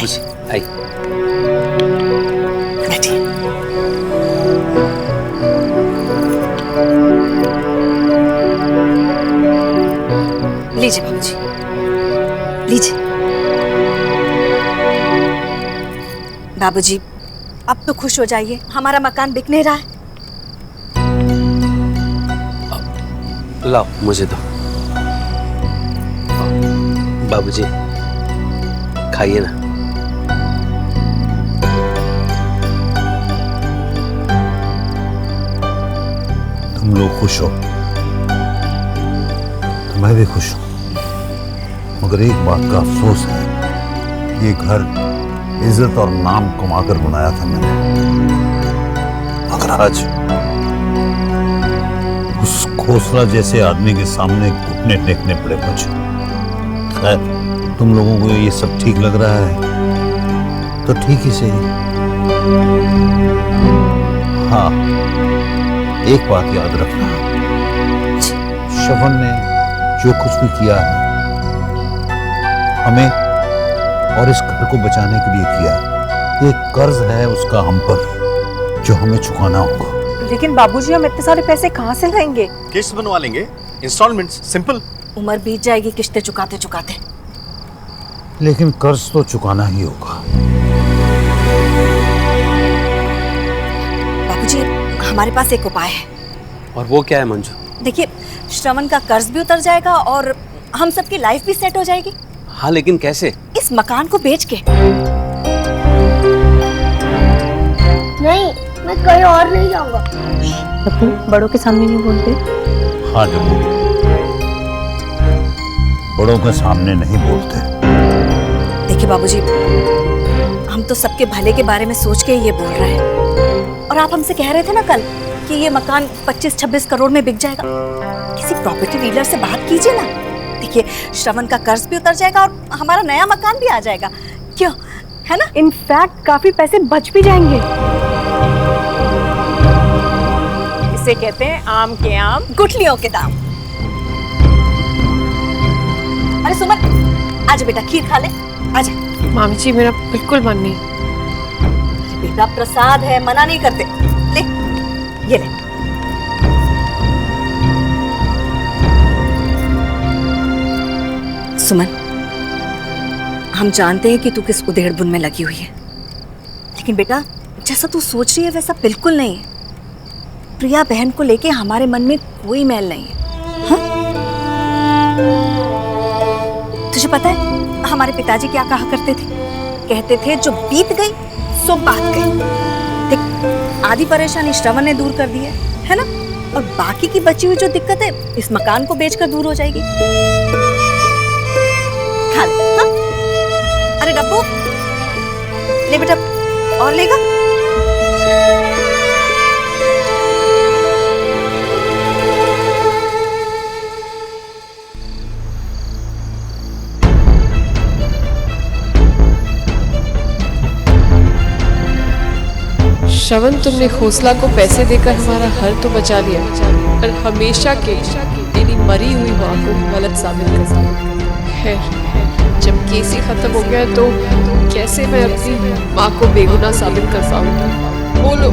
बाबूजी आई। बैठिए। लीजिए बाबूजी, लीजिए। बाबूजी अब तो खुश हो जाइए, हमारा मकान बिक नहीं रहा है। लाओ मुझे दो। बाबूजी खाइए ना। तुम लोग खुश हो तो मैं भी खुश हूं, मगर एक बात का अफसोस है, ये घर इज्जत और नाम कमाकर बनाया था मैंने, मगर आज उस खोसला जैसे आदमी के सामने घुटने टेकने पड़े मुझे। खैर, तुम लोगों को ये सब ठीक लग रहा है तो ठीक ही सही। हाँ, एक बात याद रखना, श्रवण ने जो कुछ भी किया है हमें और इस घर को बचाने के लिए किया है। ये कर्ज है उसका हम पर, जो हमें चुकाना होगा। लेकिन बाबूजी हम इतने सारे पैसे कहाँ से लाएंगे? किस्त बनवा लेंगे, इंस्टॉलमेंट्स, सिंपल। उम्र बीत जाएगी किस्तें चुकाते चुकाते। लेकिन कर्ज तो चुकाना ही होगा। बाबूजी हमारे पास एक उपाय है। और वो क्या है मंजू? देखिए, श्रवण का कर्ज भी उतर जाएगा और हम सबकी लाइफ भी सेट हो जाएगी। हाँ लेकिन कैसे? इस मकान को बेच के। नहीं, मैं कहीं और नहीं जाऊंगा। अपू बड़ों के सामने नहीं बोलते। हाँ जम्मू, बड़ों के सामने नहीं बोलते। देखिए बाबूजी, हम तो सबके भले के बारे में सोच के ये बोल रहे हैं। और आप हमसे कह रहे थे ना कल कि ये मकान 25-26 करोड़ में बिक जाएगा। किसी प्रॉपर्टी डीलर से बात कीजिए ना। देखिए, श्रवण का कर्ज भी उतर जाएगा और हमारा नया मकान भी आ जाएगा। क्यों, है ना? इनफैक्ट काफी पैसे बच भी जाएंगे। इसे कहते हैं आम के आम, गुठलियों के दाम। अरे सुमन, आजा बेटा, खीर खा ले, आजा। मामी जी मेरा बिल्कुल मन नहीं। बेटा प्रसाद है, मना नहीं करते। ले, ये ले। सुमन, हम जानते हैं कि तू किस उधेड़-बुन में लगी हुई है, लेकिन बेटा जैसा तू सोच रही है वैसा बिल्कुल नहीं है। प्रिया बहन को लेके हमारे मन में कोई मैल नहीं है। हाँ? तुझे पता है हमारे पिताजी क्या कहा करते थे? कहते थे जो बीत गई सो बात गई। देख, आधी परेशानी श्रवण ने दूर कर दी है ना? और बाकी की बची हुई जो दिक्कत है इस मकान को बेचकर दूर हो जाएगी। खा ले। हाँ? अरे डब्बू, ले बेटा, और लेगा? श्रवण, तुमने खोसला को पैसे देकर हमारा हर तो बचा लिया, पर हमेशा के मेरी मरी हुई माँ को गलत साबित कर दिया। खैर, जब केस ही खत्म हो गया तो कैसे मैं अपनी माँ को बेगुनाह साबित कर पाऊंगी? बोलो।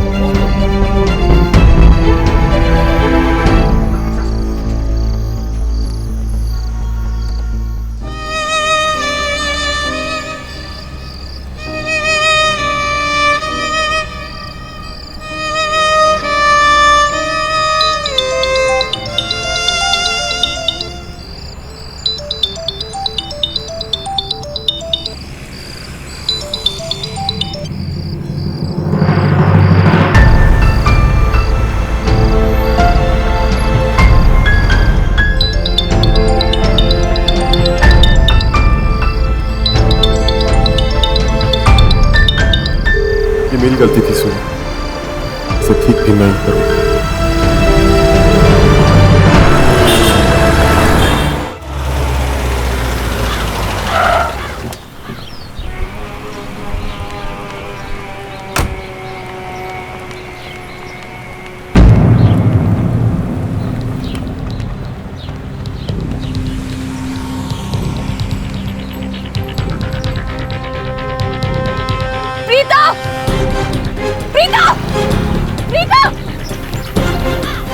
मेरी गलती थी सुनो, इसे ठीक भी मैं ही करूँगा।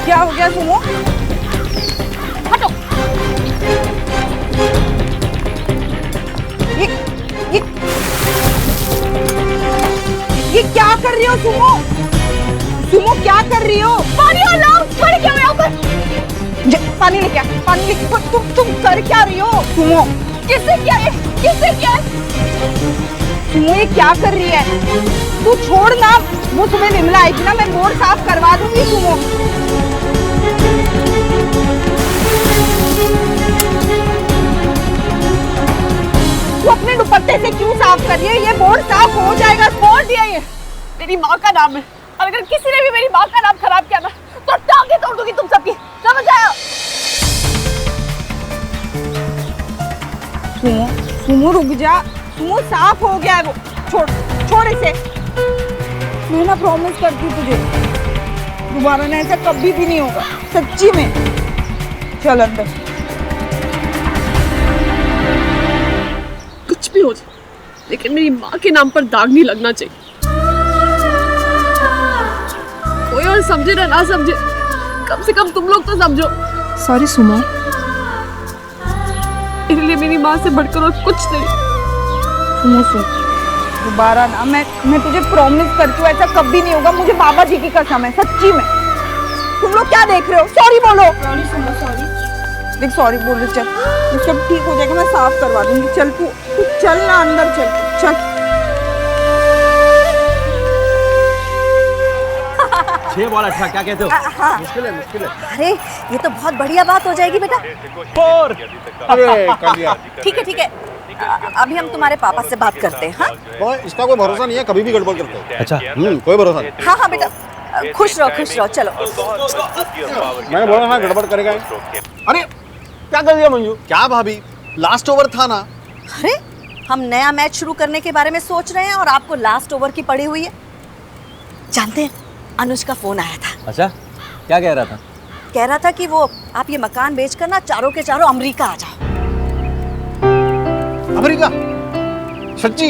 क्या हो गया सुमो? हटो। ये क्या कर रही हो सुमो? सुमो क्या कर रही हो? पानी लाओ, पानी क्या यहाँ पर? पानी लेके आ, पानी लेके। तुम कर क्या रही हो सुमो? किससे क्या है? किससे क्या है? सुमो ये क्या कर रही है? तू छोड़ ना, वो तुम्हें विमला आई थी ना, मैं बोर्ड साफ करवा दूंगी सुमो। तू अपने दुपट्टे से क्यों साफ कर रही है? ये बोर्ड साफ हो जाएगा। छोड़ दिया, ये मेरी माँ का नाम है, और अगर किसी ने भी मेरी माँ का नाम खराब किया ना तो टांगे तोड़ दूंगी तुम सबकी, समझ आया? सुमो, सुमो रुक जा। सुमो साफ हो गया है वो, छोड़ इसे। मैं ना प्रॉमिस करती तुझे, दोबारा ना ऐसा कभी भी नहीं होगा, सच्ची में। चल अंदर। कुछ भी हो जाए, लेकिन मेरी माँ के नाम पर दाग नहीं लगना चाहिए। कोई और समझे ना समझे, कम से कम तुम लोग तो समझो। सॉरी सुमा, इसलिए मेरी माँ से बढ़कर और कुछ नहीं। सुनो सुन, दोबारा ना, मैं तुझे प्रॉमिस करती हूँ ऐसा कभी नहीं होगा। मुझे बाबा जी की कसम है, सच्ची में। तुम लोग क्या देख रहे हो? सॉरी बोलो। सॉरी सुनो, सॉरी। देख सॉरी बोल रही, चल ये सब ठीक हो जाएगा, मैं साफ करवा दूंगी। चल तू चल ना अंदर, चल। छह बॉल 18, क्या कहते हो? हाँ। मुश्किल है। अरे ये तो बहुत बढ़िया बात हो जाएगी बेटा। अरे कर दिया। ठीक है। अभी हम तुम्हारे पापा से बात करते हैं। हाँ इसका कोई भरोसा नहीं है, कभी भी गड़बड़ करते हैं। अच्छा, कोई भरोसा नहीं। हाँ बेटा, खुश रहो, चलो। मैंने बोला ना गड़बड़ करेगा। अरे क्या कर दिया मंजू? क्या भाभी, लास्ट ओवर था ना। अरे हम नया मैच शुरू करने के बारे में सोच रहे हैं और आपको लास्ट ओवर की पड़ी हुई है। जानते हैं, अनुज का फोन आया था। अच्छा, क्या कह रहा था? कह रहा था कि वो आप ये मकान बेचकर ना चारों के चारों अमेरिका आ जाओ। अमेरिका? सच्ची?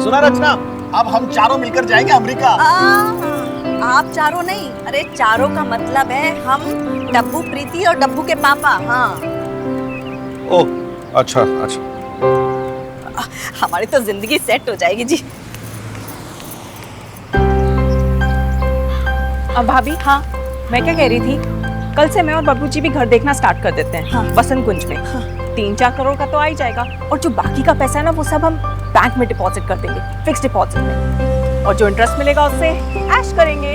सुना रचना, अब हम चारों मिलकर जाएंगे अमेरिका। आप चारों नहीं, अरे चारों का मतलब है हम, डब्बू, प्रीति और डब्बू के पापा। हाँ। ओह अच्छा। हमारी तो जिंदगी सेट हो जाएगी जी। अब भाभी, हाँ मैं क्या कह रही थी, कल से मैं और बब्बू जी भी घर देखना स्टार्ट कर देते हैं। हाँ। बसंत कुंज में। हाँ। 3-4 करोड़ का तो आ ही जाएगा, और जो बाकी का पैसा है ना वो सब हम बैंक में डिपॉजिट कर देंगे, फिक्स डिपॉजिट में, और जो इंटरेस्ट मिलेगा उससे ऐश करेंगे।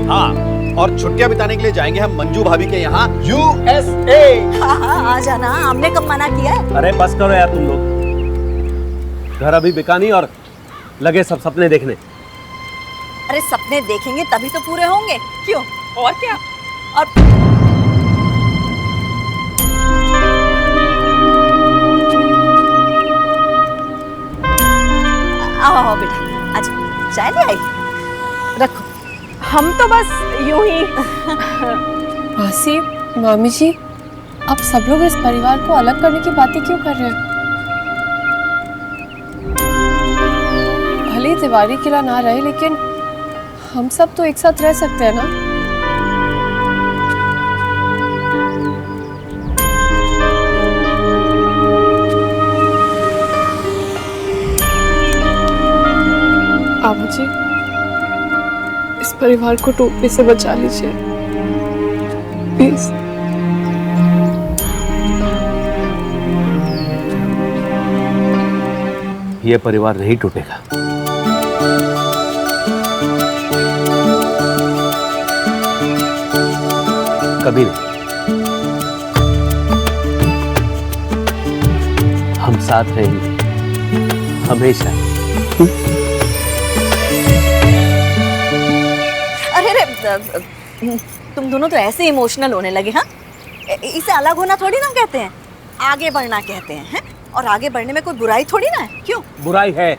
हाँ, और छुट्टियां बिताने के लिए जाएंगे हम मंजू भाभी के यहाँ USA। हाँ, आ जाना, हमने कब मना किया है? अरे बस करो यार तुम लोग, घर अभी बिका नहीं और लगे सब सपने देखने। अरे सपने देखेंगे तभी तो पूरे होंगे, क्यों? और क्या? और आओ बेटा, अच्छा चाय ले आई, रखो। हम तो बस यूं ही। मासी, मामी जी, आप सब लोग इस परिवार को अलग करने की बातें क्यों कर रहे हैं? भले तिवारी किला ना रहे, लेकिन हम सब तो एक साथ रह सकते हैं ना। आप मुझे इस परिवार को टूटने से बचा लीजिए, प्लीज। ये परिवार नहीं टूटेगा। कभी नहीं। हम साथ रहेंगे हमेशा। अरे तुम दोनों तो ऐसे इमोशनल होने लगे। हाँ, इसे अलग होना थोड़ी ना कहते हैं, आगे बढ़ना कहते हैं। और आगे बढ़ने में कोई बुराई थोड़ी ना है, क्यों? बुराई है।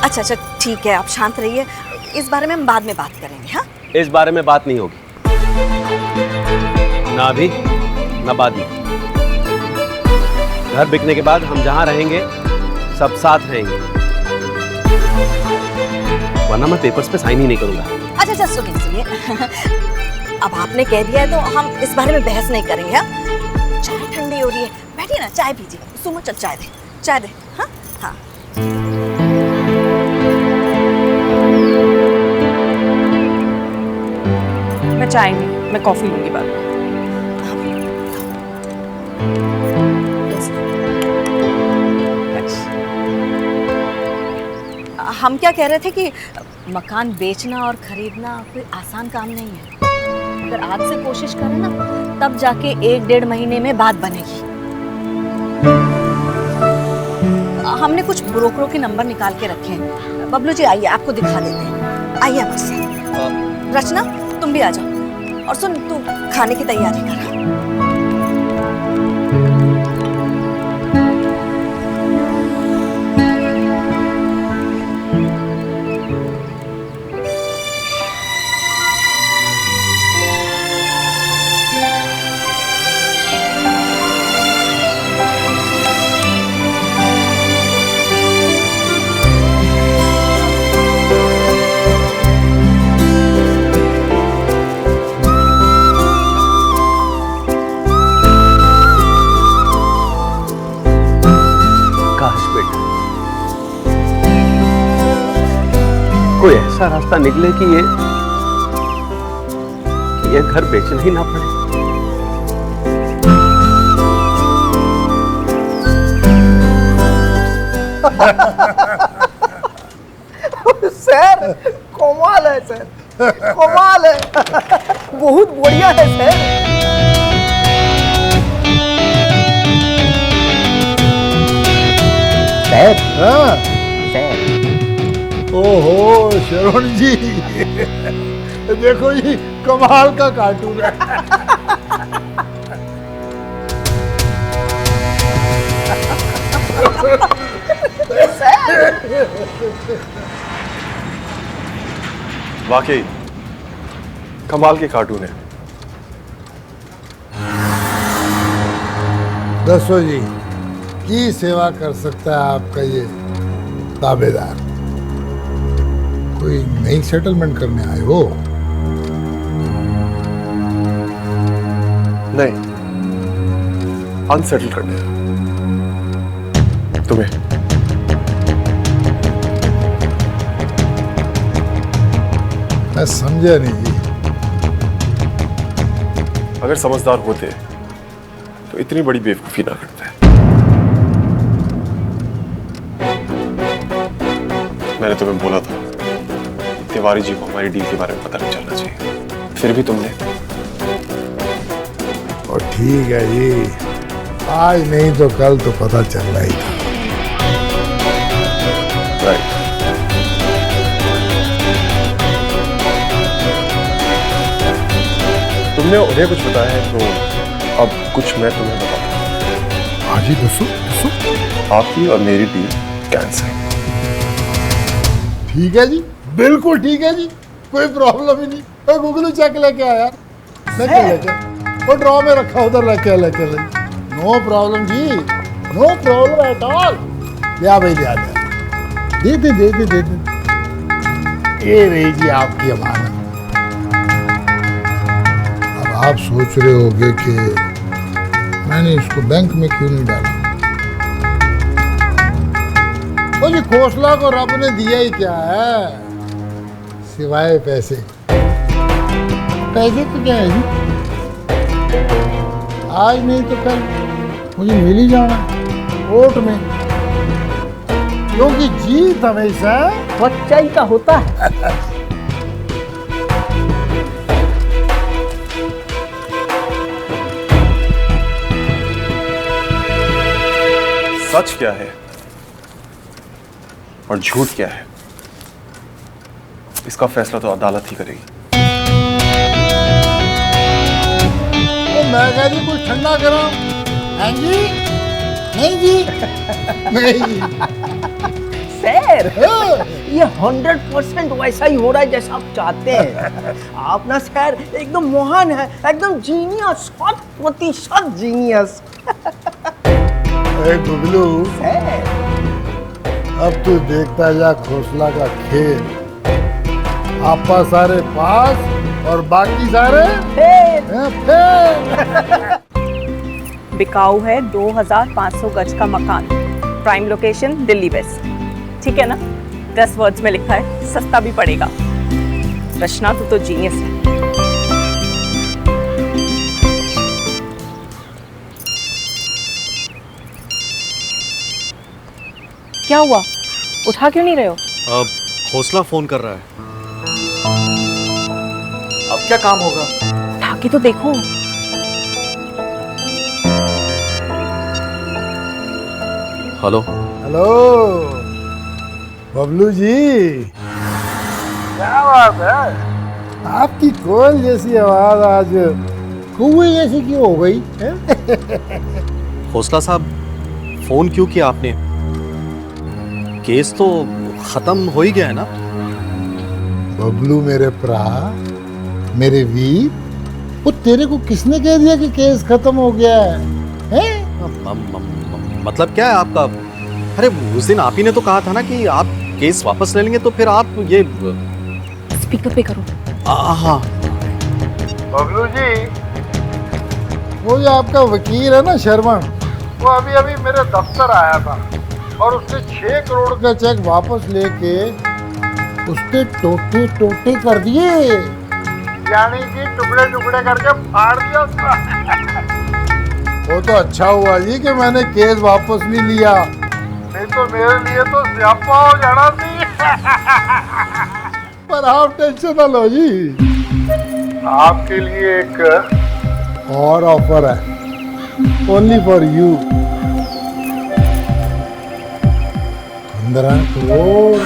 अच्छा ठीक है, आप शांत रहिए, इस बारे में हम बाद में बात करेंगे। हाँ, इस बारे में बात नहीं होगी, ना अभी ना बाद में। घर बिकने के बाद हम जहां रहेंगे सब साथ रहेंगे, वरना मैं पेपर्स पे साइन ही नहीं करूंगा। अच्छा अच्छा, सुनिए सुनिए, अब आपने कह दिया है तो हम इस बारे में बहस नहीं करेंगे। हाँ, चाय ठंडी हो रही है, बैठिए ना, चाय पीजिए। सुमो चल चाय दे, चाय दे। हाँ हाँ। मैं चाय नहीं, मैं कॉफी लूंगी बाद में। हम क्या कह रहे थे कि मकान बेचना और खरीदना कोई आसान काम नहीं है। अगर आज से कोशिश करें ना, तब जाके 1-1.5 महीने में बात बनेगी। हमने कुछ ब्रोकरों के नंबर निकाल के रखे हैं। बबलू जी आइए, आपको दिखा देते हैं। आइए हमारे साथ। रचना तुम भी आ जाओ। और सुन, तू खाने की तैयारी कर। कोई ऐसा रास्ता निकले कि ये घर बेचना ही ना पड़े। सर कमाल है सर, कमाल है। बहुत बढ़िया है सर। सर हाँ? सर ओहो शरण जी, देखो ये कमाल का कार्टून है। वाकई कमाल के कार्टून है। दसो जी, की सेवा कर सकता है आपका ये ताबेदार? कोई नई सेटलमेंट करने आए हो? नहीं, अनसेटल करने हैं। तुम्हें मैं समझा नहीं जी। अगर समझदार होते तो इतनी बड़ी बेवकूफी ना करते। मैंने तुम्हें बोला था तिवारी जी को हमारी डील के बारे में पता नहीं चलना चाहिए, फिर भी तुमने। और ठीक है जी, आज नहीं तो कल तो पता चल रहा ही था। राइट। तुमने उन्हें कुछ बताया है तो अब कुछ मैं तुम्हें बताऊं। हाँ जी, दसो। आपकी और मेरी डील कैंसिल। ठीक है जी, बिल्कुल ठीक है जी, कोई प्रॉब्लम ही नहीं। और गूगल चेक लेके आ यार, लेके वो ड्रॉ में रखा, उधर लेके। No problem ji, no problem at all. ले भाई, ले दे। ये रही जी आपकी अमानत। अब आप सोच रहे होगे कि मैंने इसको बैंक में क्यों नहीं डाला। वो जी खोसला को रब ने दिया ही क्या है सिवाय पैसे। पैसे तो क्या है जी, आज नहीं तो कल मुझे मिल ही जाना कोर्ट में, क्योंकि जीत हमेशा सच्चाई का होता है। सच क्या है और झूठ क्या है, इसका फैसला तो अदालत ही करेगी। तो मैं कह जी कुछ ठंडा करो। हाँ जी, नहीं जी, नहीं जी। सर ये 100% वैसा ही हो रहा है जैसा आप चाहते हैं। आप ना सर एकदम महान है, एकदम जीनियस, 100% जीनियस। गुगलू, अब तू देखता जा खोसला का खेल आपा सारे पास और बाकी सारे फेल। बिकाऊ है 2500 गज का मकान, प्राइम लोकेशन दिल्ली वेस्ट, ठीक है ना? 10 वर्ड्स में लिखा है, सस्ता भी पड़ेगा। रचना तू तो जीनियस है। क्या हुआ, उठा क्यों नहीं रहे हो? अब हौसला फोन कर रहा है। अब क्या काम होगा? उठा के तो देखो। हेलो हेलो बबलू जी, क्या बात है? आपकी कोयल जैसी आवाज आज कुएं जैसी क्यों हो गई है? हौसला साहब, फोन क्यों किया आपने? केस तो खत्म हो ही गया है ना? बबलू मेरे भरा, मेरे वीर, वो तेरे को किसने कह दिया कि केस खत्म हो गया है? मतलब क्या है आपका? अरे उस दिन आप ही ने तो कहा था ना कि आप केस वापस ले लेंगे, तो फिर आप ये स्पीकर पे करो। हाँ बबलू जी, वो जो आपका वकील है ना शर्मन, वो अभी अभी मेरे दफ्तर आया था और उसने 6 करोड़ का चेक वापस लेके उसके टोटे टोटे कर दिए, यानी कि टुकड़े टुकड़े करके फाड़ दिया उसका। वो तो अच्छा हुआ जी कि मैंने केस वापस नहीं लिया, नहीं तो मेरे लिए तो स्यापा हो जाना थी। पर आप टेंशन ना लो जी, आपके लिए एक और ऑफर है, ओनली फॉर यू। 15 करोड़।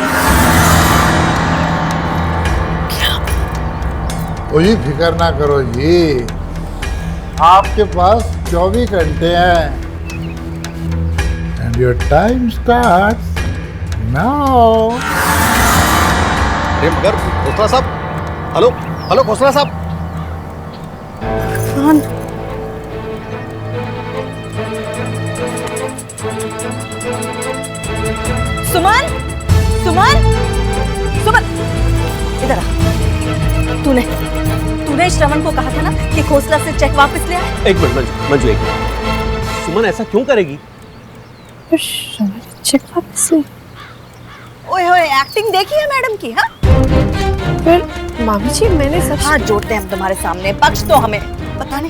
ओ जी फिक्र ना करो जी, आपके पास 24 घंटे हैं। And your time starts now. अरे मगर हौसला साहब, हेलो हेलो हौसला साहब। सुमन, सुमन, सुमन, इधर आ। तूने श्रवण को कहा था ना कि खोसला से चेक वापस ले आए। एक मिनट मंजू, मंजू एक मिनट। सुमन ऐसा क्यों करेगी? चेक वापस ले। ओए होए, एक्टिंग देखी है मैडम की? हाँ, फिर मामी जी मैंने सब हाथ जोड़ते हैं हम तुम्हारे सामने, बख्श दो हमें। पता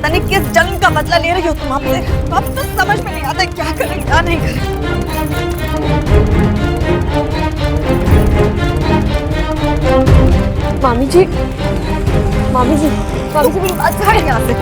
नहीं किस जन्म का बदला ले रही हो तुम हमसे। अब तो समझ में नहीं आता क्या करें क्या नहीं करें। मामी जी मेरी बात हट यहाँ से।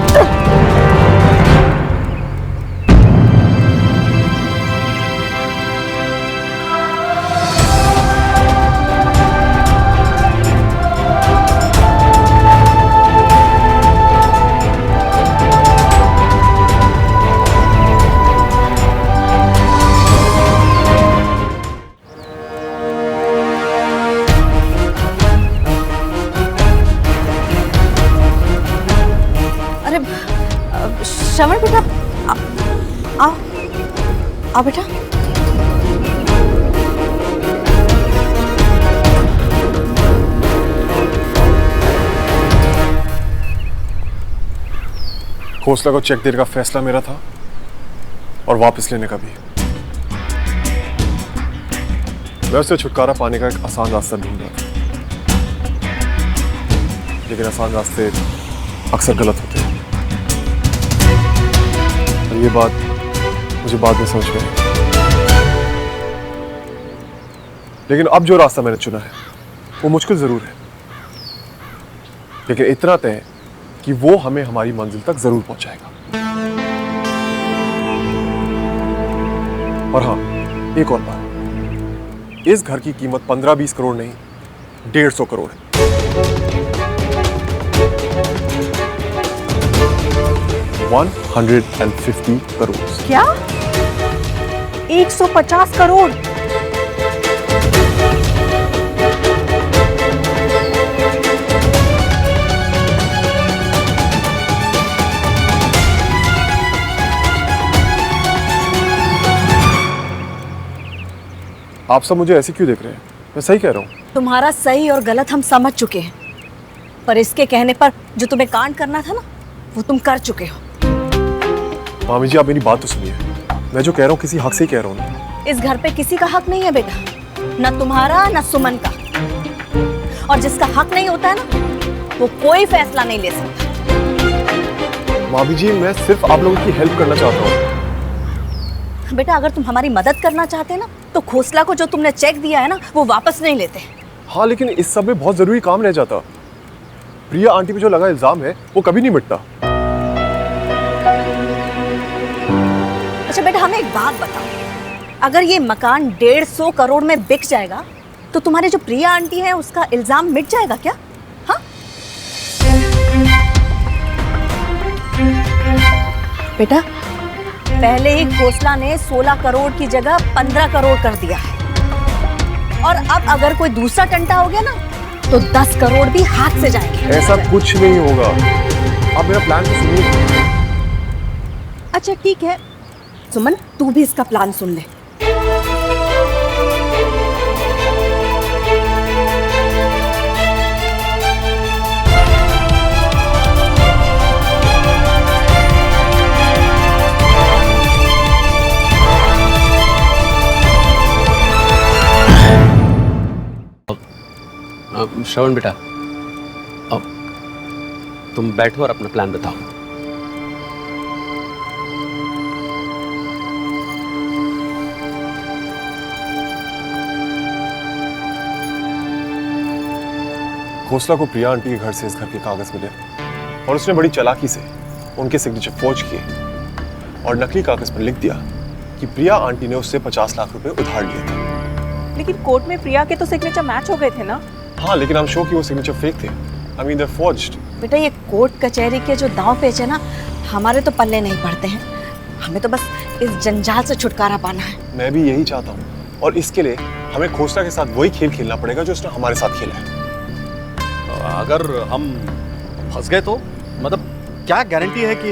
श्रवण बेटा, आओ बेटा। खोसला को चेक देने का फैसला मेरा था और वापस लेने का भी। मैं उससे छुटकारा पाने का एक आसान रास्ता ढूंढ रहा था, लेकिन आसान रास्ते अक्सर गलत होते हैं। और ये बात मुझे बाद में समझ में आई। लेकिन अब जो रास्ता मैंने चुना है वो मुश्किल जरूर है, लेकिन इतना तय है कि वो हमें हमारी मंजिल तक जरूर पहुंचाएगा। और हाँ, एक और बात, इस घर की कीमत 15-20 करोड़ नहीं, 150 करोड़ है। $150 करोड़। क्या? 150 करोड़? आप सब मुझे ऐसे क्यों देख रहे हैं? मैं सही कह रहा हूँ। तुम्हारा सही और गलत हम समझ चुके हैं, पर इसके कहने पर जो तुम्हें कांड करना था ना, वो तुम कर चुके हो। मामी जी, आप मेरी बात तो सुनिए। मैं जो कह रहा हूँ किसी हक से ही कह रहा हूँ ना। इस घर पे किसी का हक नहीं है बेटा, ना तुम्हारा ना सुमन का। और जिसका हक नहीं होता है ना, वो कोई फैसला नहीं ले सकता। मामी जी, मैं सिर्फ आप लोगों की हेल्प करना चाहता हूँ। बेटा, अगर तुम हमारी मदद करना चाहते ना, तो खोसला को जो तुमने चेक दिया है ना, वो वापस नहीं लेते। हाँ, लेकिन इस सब में बहुत जरूरी काम रह जाता। प्रिया आंटी पे जो लगा इल्जाम है वो कभी नहीं मिटता। अच्छा बेटा, हमें एक बात बताओ, अगर ये मकान 150 करोड़ में बिक जाएगा तो तुम्हारी जो प्रिया आंटी है उसका इल्जाम मिट जाएगा क्या? हाँ बेटा, पहले ही खोसला ने 16 करोड़ की जगह 15 करोड़ कर दिया है, और अब अगर कोई दूसरा टंटा हो गया ना, तो 10 करोड़ भी हाथ से जाएंगे। ऐसा कुछ नहीं होगा। आप मेरा प्लान तो सुनिए। अच्छा ठीक है सुमन, तू भी इसका प्लान सुन ले। श्रवण बेटा, अब तुम बैठो और अपना प्लान बताओ। खोसला को प्रिया आंटी के घर से इस घर के कागज मिले और उसने बड़ी चालाकी से उनके सिग्नेचर फोर्ज किए और नकली कागज पर लिख दिया कि प्रिया आंटी ने उससे 50 लाख रुपए उधार लिए थे। लेकिन कोर्ट में प्रिया के तो सिग्नेचर मैच हो गए थे ना। हाँ, लेकिन हम शो कि वो सिग्नेचर फेक थे। I mean they're forged। बेटा, ये कोर्ट कचहरी के जो दांव पेच है ना, हमारे तो पल्ले नहीं पड़ते हैं। हमें तो बस इस जंजाल से छुटकारा पाना है। मैं भी यही चाहता हूँ, और इसके लिए हमें खोसला के साथ वही खेल खेलना पड़ेगा जो उसने हमारे साथ खेला है। अगर हम फंस गए तो मतलब क्या गारंटी है कि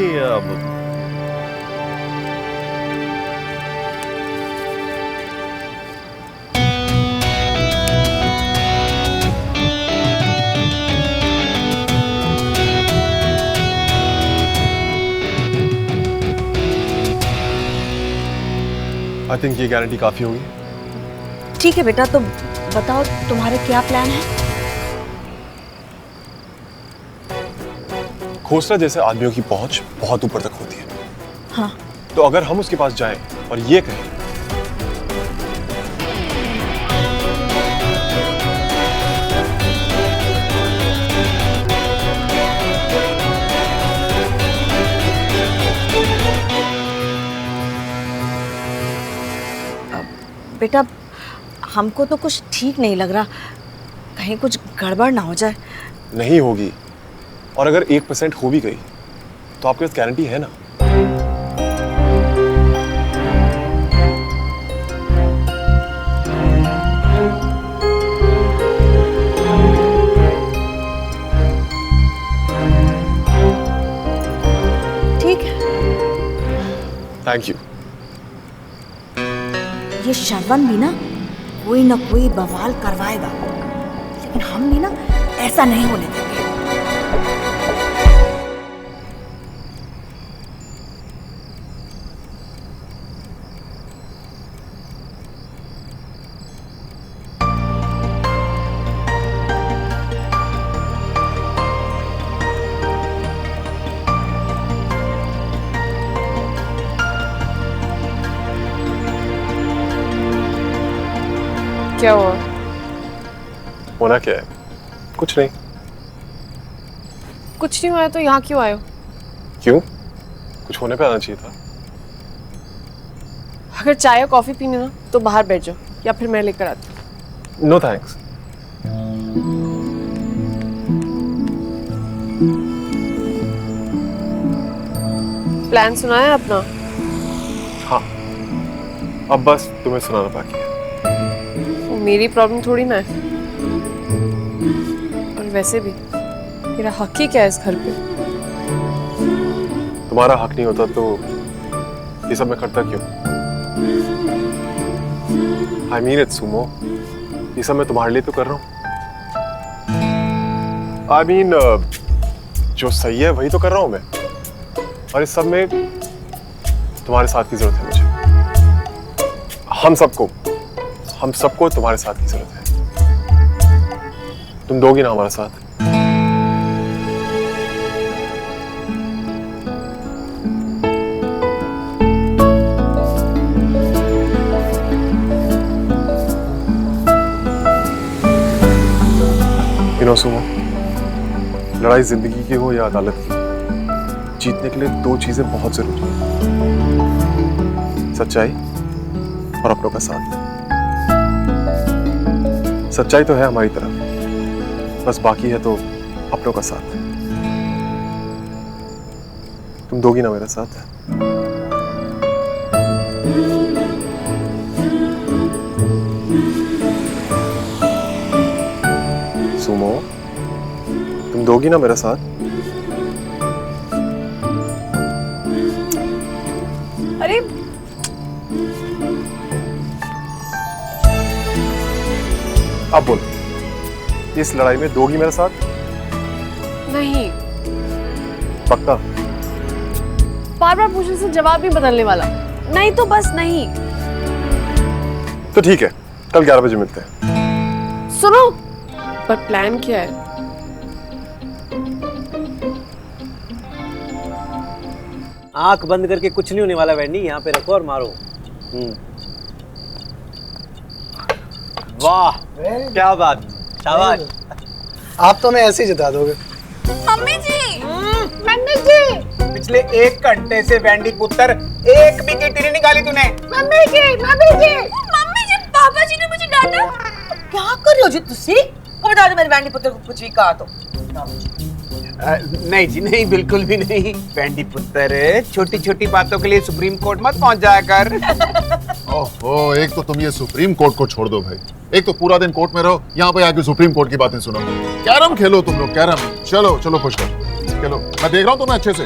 आई थिंक ये गारंटी काफी होगी। ठीक है बेटा, तो बताओ तुम्हारे क्या प्लान है? खोसला जैसे आदमियों की पहुंच बहुत ऊपर तक होती है। हाँ, तो अगर हम उसके पास जाएं और ये कहें बेटा हमको तो कुछ ठीक नहीं लग रहा, कहीं कुछ गड़बड़ ना हो जाए। नहीं होगी, और अगर 1% हो भी गई तो आपके पास गारंटी है ना। ठीक है, थैंक यू। ये श्रवण भी ना कोई बवाल करवाएगा, लेकिन हम भी ना ऐसा नहीं होने देंगे। क्या हुआ? होना क्या है? कुछ नहीं। कुछ नहीं हुआ तो यहाँ क्यों आए हो? क्यों? कुछ होने पे आना चाहिए था। अगर चाय या कॉफी पीनी ना तो बाहर बैठ जाओ, या फिर मैं लेकर आती हूँ। No thanks. प्लान सुना है अपना? हाँ, अब बस तुम्हें सुनाना बाकी है। वो मेरी प्रॉब्लम थोड़ी ना है, और वैसे भी मेरा हक ही क्या है इस घर पे? तुम्हारा हक नहीं होता तो ये सब मैं करता क्यों? I mean it, Sumo. ये सब मैं तुम्हारे लिए तो कर रहा हूँ। I mean, जो सही है वही तो कर रहा हूँ मैं, और इस सब में तुम्हारे साथ की जरूरत है मुझे। हम सबको तुम्हारे साथ की जरूरत है। तुम दोगी ना हमारा साथ? सुमो, लड़ाई जिंदगी की हो या अदालत की, जीतने के लिए दो चीजें बहुत जरूरी हैं, सच्चाई और अपनों का साथ। सच्चाई तो है हमारी तरफ, बस बाकी है तो अपनों का साथ। तुम दोगी ना मेरा साथ? सुमो, तुम दोगी ना मेरा साथ? अरे अब बोल, इस लड़ाई में दोगी मेरा साथ? नहीं। पक्का? बार बार पूछने से जवाब नहीं बदलने वाला। नहीं तो बस नहीं। तो ठीक है, कल 11 बजे मिलते हैं। सुनो, पर प्लान क्या है? आंख बंद करके कुछ नहीं होने वाला वैंडी, यहाँ पे रखो और मारो। वाह, क्या बात, शाबाश। आप तो मैं ऐसे ही जिता दोगे। मम्मी जी, मम्मी जी, पिछले 1 घंटे से वैंडी पुत्र एक भी गिट्टी नहीं निकाली तूने। मम्मी जी, मम्मी जी, मम्मी जी, पापा जी ने मुझे डांटा। क्या कर रहे हो जी तुसी? कब बता दो मेरे वैंडी पुत्र को कुछ भी कहा तो। नहीं जी, नहीं, बिल्कुल भी नहीं। वैंडी पुत्र, छोटी छोटी बातों के लिए सुप्रीम कोर्ट मत पहुंच जाया कर। ओहो, एक तो तुम ये सुप्रीम कोर्ट को छोड़ दो भाई, एक तो पूरा दिन कोर्ट में रहो, यहाँ पे आके सुप्रीम कोर्ट की बातें सुनो। कैरम खेलो तुम लोग, कैरम। चलो चलो खुश कर, खेलो। मैं देख रहा हूँ तुम्हें अच्छे से।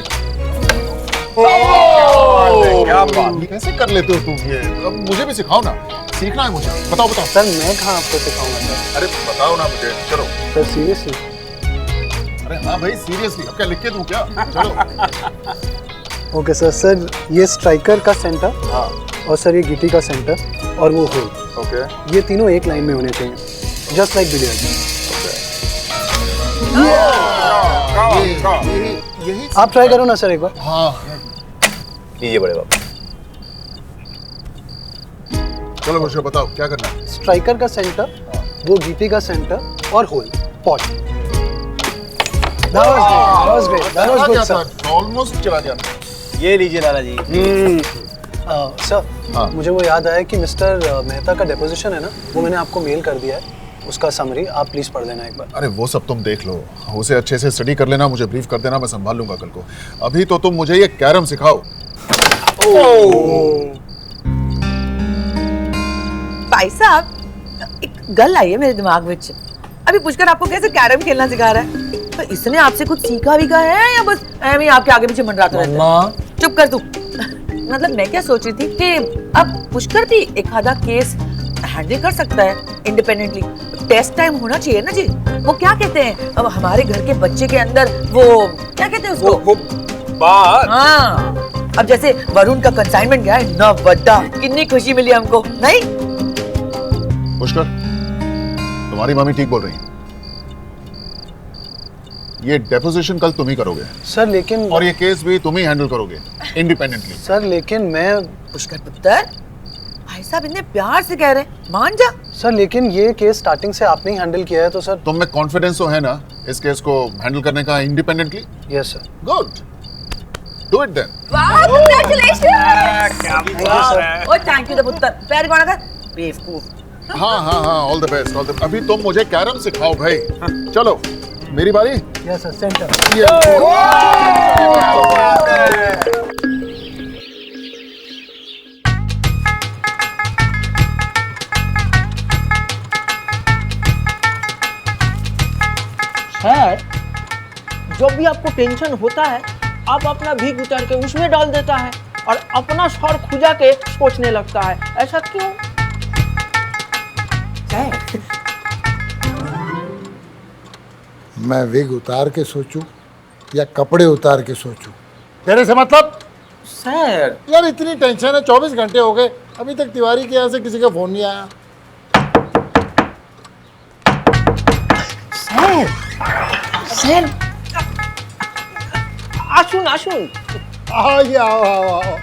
क्या बात, कैसे कर लेते हो तुम ये? अब मुझे भी सिखाओ ना, सीखना है मुझे। बताओ बताओ। सर मैं कहाँ आपको सिखाऊंगा सर। अरे बताओ ना मुझे, चलो। Sir seriously? अरे हाँ भाई सीरियसली, अब क्या लिख के दूं क्या? चलो। Okay sir. सर ये स्ट्राइकर का सेंटर, हाँ, और सर ये गिटी का सेंटर, और वो होल। ओके। ये तीनों एक लाइन में होने चाहिए, जस्ट लाइक बिलियर्ड। यही आप ट्राई करो ना सर एक बार। हाँ, ये बड़े बाबा। चलो मुझे बताओ क्या करना है। स्ट्राइकर का सेंटर, वो गिटी का सेंटर, और होल पॉट। That was great. ऑलमोस्ट चला गया। ये लीजिए लाला जी। सर हाँ। मुझे वो याद आया कि मिस्टर मेहता का डेपोजिशन है ना, वो मैंने आपको मेल कर दिया है, उसका समरी आप प्लीज पढ़ लेना एक बार। अरे वो सब तुम देख लो, उसे अच्छे से स्टडी कर लेना, मुझे ब्रीफ कर देना, मैं संभाल लूंगा कल को। अभी तो तुम मुझे ये कैरम सिखाओ। भाई साहब, एक गल आई है मेरे दिमाग में। अभी पुष्कर आपको कैसे कैरम खेलना सिखा रहा है? तो इसने आपसे कुछ सीखा भी है या बस ऐਵੇਂ आपके आगे पीछे मंडराता रहता है? चुप कर तू। मतलब मैं क्या सोच रही थी कि अब पुष्कर भी एक आधा केस हैंडल कर सकता है इंडिपेंडेंटली। टेस्ट टाइम होना चाहिए ना जी। वो क्या कहते हैं, अब हमारे घर के बच्चे के अंदर वो क्या कहते हैं उसको, वो बात। हाँ, अब जैसे वरुण का कंसाइनमेंट गया है ना, बड्डा कितनी खुशी मिली हमको। नहीं पुष्कर, तुम्हारी मम्मी ठीक बोल रही है, ये डेपोजिशन कल तुम ही करोगे सर लेकिन, और ये केस भी तुम ही हैंडल करोगे इंडिपेंडेंटली। सर लेकिन मैं, पुष्कर पुत्र, भाई साहब इतने प्यार से कह रहे हैं, मान जा। सर लेकिन ये केस स्टार्टिंग से आपने ही हैंडल किया है, तो सर तुम में कॉन्फिडेंस तो है ना इस केस को हैंडल करने का independently? Yes sir. Good, do it then. वाह, कांग्रेचुलेशन। क्या बात है। ओए थैंक यू द पुत्र, पैर कौन कर बेवकूफ। हाँ हाँ हाँ, all the best, all the. अभी तुम मुझे कैरम सिखाओ भाई। चलो मेरी बारी। Yes sir, centre. सर, जब भी आपको टेंशन होता है, आप अपना भीख उतार के उसमें डाल देता है और अपना सर खुजा के सोचने लगता है। ऐसा क्यों? सर मैं विग उतार के सोचूं या कपड़े उतार के सोचूं? तेरे से मतलब? सर यार इतनी टेंशन है, 24 घंटे हो गए अभी तक तिवारी के यहाँ से किसी का फोन नहीं आया। सर सर आशुन आशुन आओ आओ आओ आओ।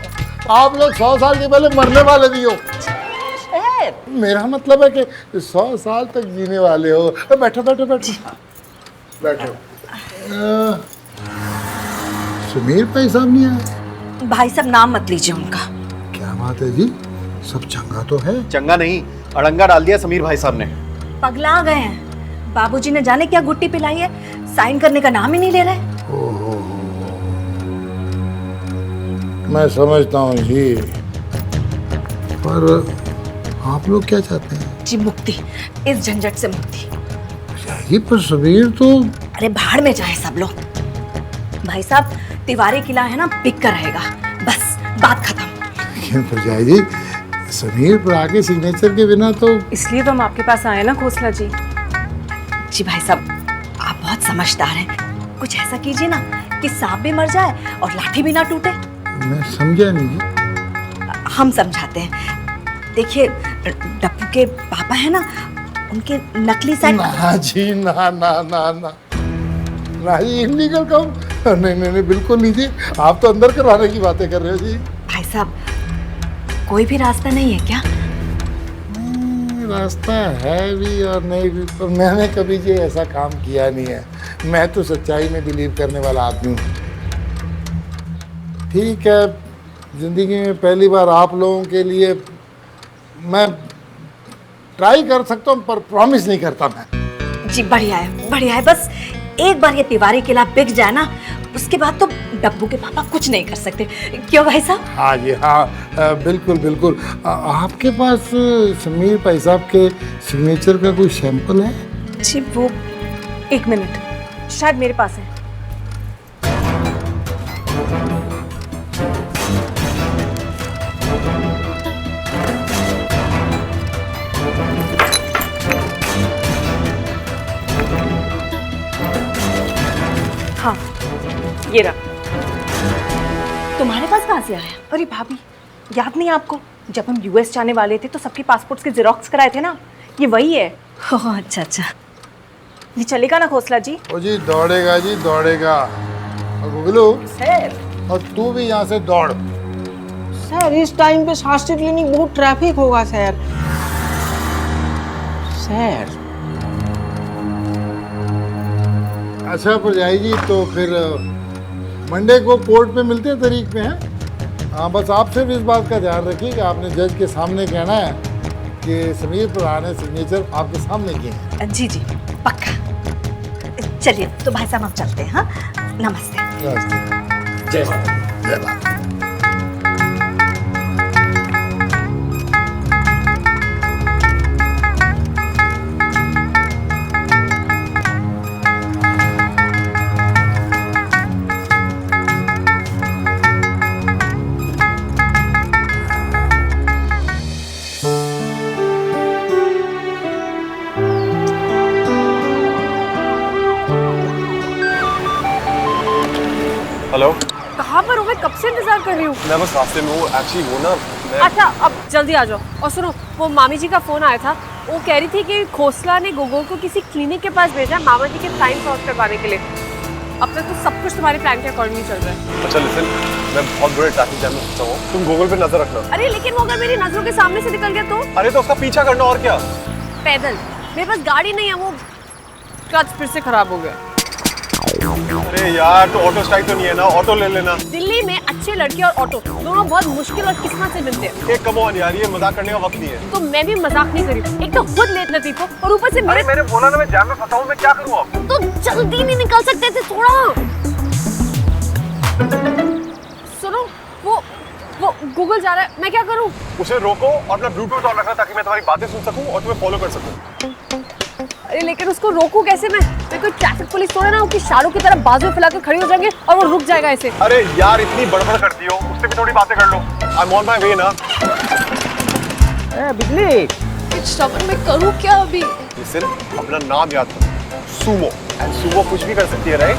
आप लोग 100 साल के पहले मरने वाले भी हो। सर मेरा मतलब है कि 100 साल तक जीने वाले हो। बैठो बैठो बैठो बैठो। समीर भाई साहब नहीं आए? भाई साहब नाम मत लीजिए उनका। क्या बात है जी, सब चंगा तो है? चंगा नहीं, अड़ंगा डाल दिया समीर भाई साहब ने। पगला गए हैं। बाबूजी ने जाने क्या गुट्टी पिलाई है, साइन करने का नाम ही नहीं ले रहे। ओहो, मैं समझता हूँ जी, पर आप लोग क्या चाहते हैं? जी मुक्ति, इस झंझट से मुक्ति। जी पर समीर तो... अरे भाड़ में जाए सब लोग। भाई साहब तिवारी किला है ना, बिक कर रहेगा, बस बात खत्म। लेकिन भरजाई जी, समीर पर आके सिग्नेचर के बिना तो... इसलिए तो हम आपके पास आए ना खोसला जी। जी भाई साहब आप बहुत समझदार हैं, कुछ ऐसा कीजिए ना कि सांप भी मर जाए और लाठी भी ना टूटे। मैं समझा नहीं जी। हम समझाते हैं। देखिए डप्पू के पापा है ना, उनके नकली साइन... ना जी ना ना ना ना ना जी, इलीगल काम। नहीं नहीं नहीं, बिल्कुल नहीं जी, आप तो अंदर करवाने की बातें कर रहे हो जी। भाई साहब कोई भी रास्ता नहीं है क्या? रास्ता है भी और नहीं भी, पर मैंने कभी जी ऐसा काम किया नहीं है। मैं तो सच्चाई में बिलीव करने वाला आदमी हूँ। ठीक है, जिंदगी में पहली बार आप लोगों के लिए मैं ट्राई कर सकता हूँ, पर प्रॉमिस नहीं करता मैं। जी बढ़िया है, बस एक बार ये तिवारी किला बिक जाए ना, उसके बाद तो डब्बू के पापा कुछ नहीं कर सकते। क्यों भाई साहब? हाँ जी हाँ, बिल्कुल बिल्कुल। आपके पास समीर भाई साहब के सिग्नेचर का कोई सैंपल है? जी वो, एक मिनट, शायद मेरे पास है। हाँ ये रहा। तुम्हारे पास कहाँ से आया? अरे भाभी याद नहीं आपको, जब हम यूएस जाने वाले थे तो सबके पासपोर्ट्स के जेरोक्स कराए थे ना, ये वही है। ओह अच्छा अच्छा। ये चलेगा ना खोसला जी? ओ जी दौड़ेगा जी दौड़ेगा। और गुगलू सर, और तू भी यहाँ से दौड़। सर इस टाइम पे शास्त्री क्लिनिक बहुत ट्रैफिक होगा सर। सर अच्छा भरजाई जी, तो फिर मंडे को कोर्ट में मिलते हैं तारीख में, हैं? हाँ बस आप सिर्फ इस बात का ध्यान रखिए कि आपने जज के सामने कहना है कि समीर पर ने सिग्नेचर आपके सामने किए हैं। जी जी पक्का। चलिए तो भाई साहब हम चलते हैं। हाँ नमस्ते। जय माता, जय माता। हेलो, कहाँ पर हो? मैं कब से इंतजार कर रही हूँ। मैं बस रास्ते में हूँ। एक्चुअली वो ना मैं... अच्छा अब जल्दी आ जाओ। और सुनो, वो मामी जी का फोन आया था, वो कह रही थी कि खोसला ने गोगो को किसी क्लिनिक के पास भेजा मामा जी के साइन क्रॉस करवाने के लिए। अब तक तो सब कुछ तुम्हारे प्लान के अकॉर्डिंग चल रहा है। अच्छा लिसन, मैं बहुत बड़े ट्रैफिक जैम में फंसा हूँ, तुम गूगल पे नजर रखना। अरे लेकिन वो अगर मेरी नजरों के सामने से निकल गया तो? अरे तो उसका पीछा करना और क्या। पैदल, मेरे पास गाड़ी नहीं है, वो क्लच फिर से खराब हो गया। अरे यार तो ऑटो स्ट्राइक तो नहीं है ना, ऑटो ले लेना। दिल्ली में अच्छे लड़के और ऑटो दोनों बहुत मुश्किल और किस्मत से मिलते हैं। एक कम ऑन यार, ये मजाक करने का वक्त नहीं है। तो मैं भी मजाक नहीं करी, एक तो खुद लेट लतीफ हो और ऊपर से मैंने बोला ना मैं जाम में फंसा हूँ, मैं क्या करूँ अब? तो जल्दी नहीं निकल सकते थे थोड़ा। सुनो वो गूगल जा रहा है, मैं क्या करूँ? उसे रोको और अपना ब्लूटूथ ऑन रखना ताकि मैं तुम्हारी बातें सुन सकूं और तुम्हें फॉलो कर सकूं। अरे लेकिन उसको रोकूं कैसे मैं कोई ट्रैफिक पुलिस थोड़ा ना कि शाहरुख की तरह बाजू फैलाकर खड़ी हो जाएंगे और वो रुक जाएगा ऐसे। अरे यार इतनी बड़बड़ करती हो, उससे भी थोड़ी बातें कर लो। I am on my way ना। बिजली श्रवण मैं करूँ क्या अभी? सिर्फ अपना नाम याद करो, सुमो। एंड सुमो कुछ भी कर सकती है, right?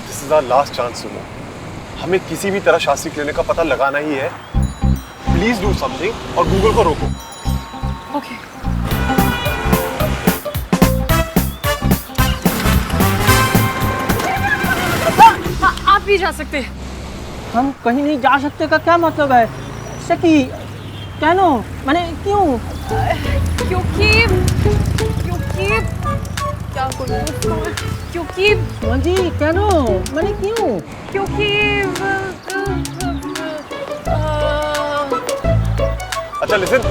This is our last chance Sumo. हमें किसी भी तरह शास्त्री क्लिनिक का पता लगाना ही है। प्लीज डू समथिंग और गूगल को रोको। ओके। आप भी जा सकते हैं। हम कहीं नहीं जा सकते का क्या मतलब है? सकी कहनो माने क्यों? क्योंकि क्या करूं? क्योंकि जी कहनो माने क्यों? क्योंकि अच्छा लिसन,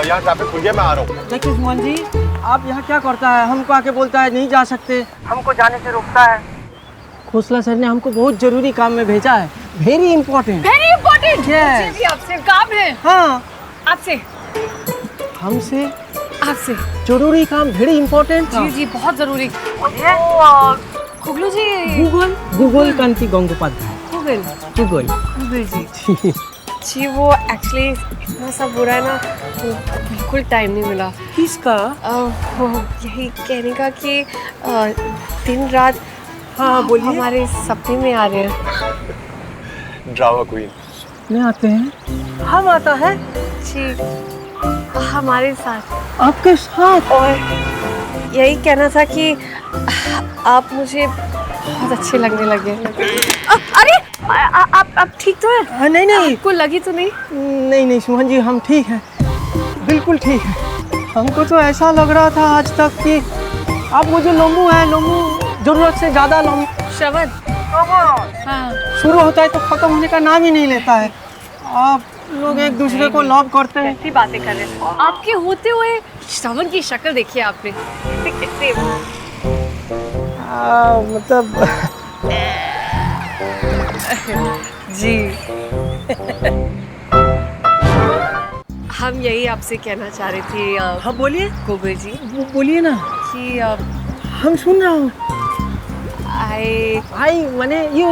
यहाँ ट्रैफिक खुल गया, मैं आ रहा हूँ। देखिए सुमन जी, आप यहाँ क्या करता है? हमको आके बोलता है नहीं जा सकते, हमको जाने से रोकता है। खोसला सर ने हमको बहुत जरूरी काम में भेजा है, very important. Very important. Yes. जी आपसे काम है। हाँ आपसे हमसे आपसे जरूरी काम, वेरी इंपॉर्टेंट। जी जी बहुत जरूरी। खुगलू जी। गूगल कांति गंगोपाध्याय। गूगल जी जी वो एक्चुअली इतना सब बुरा है ना, वो बिल्कुल टाइम नहीं मिला। किसका? वो यही कहने का कि दिन रात हाँ बोलिए। हमारे सपने में आ रहे हैं। ड्रामा क्वीन नहीं आते हैं? हम आता है जी हमारे साथ। आपके साथ? और यही कहना था कि आप मुझे बहुत अच्छे लगने लगे। अरे आप ठीक तो है? नहीं नहीं, आपको लगी तो नहीं? नहीं सुमन जी, हम ठीक हैं, बिल्कुल ठीक है। हमको तो ऐसा लग रहा था आज तक कि आप वो जो लोमू है, लोमू जरूरत से ज्यादा लोमू श्रवण हाँ शुरू होता है तो खत्म होने का नाम ही नहीं लेता है। आप लोग एक दूसरे को लव करते हैं। कैसी बातें कर रहे हैं? आपके होते हुए श्रवण की शक्ल देखिए आपने, कैसे मतलब जी हम यही आपसे कहना चाह रहे थे। हाँ बोलिए। गोबर जी बोलिए ना। कि हम सुन रहा हूँ। आई माने you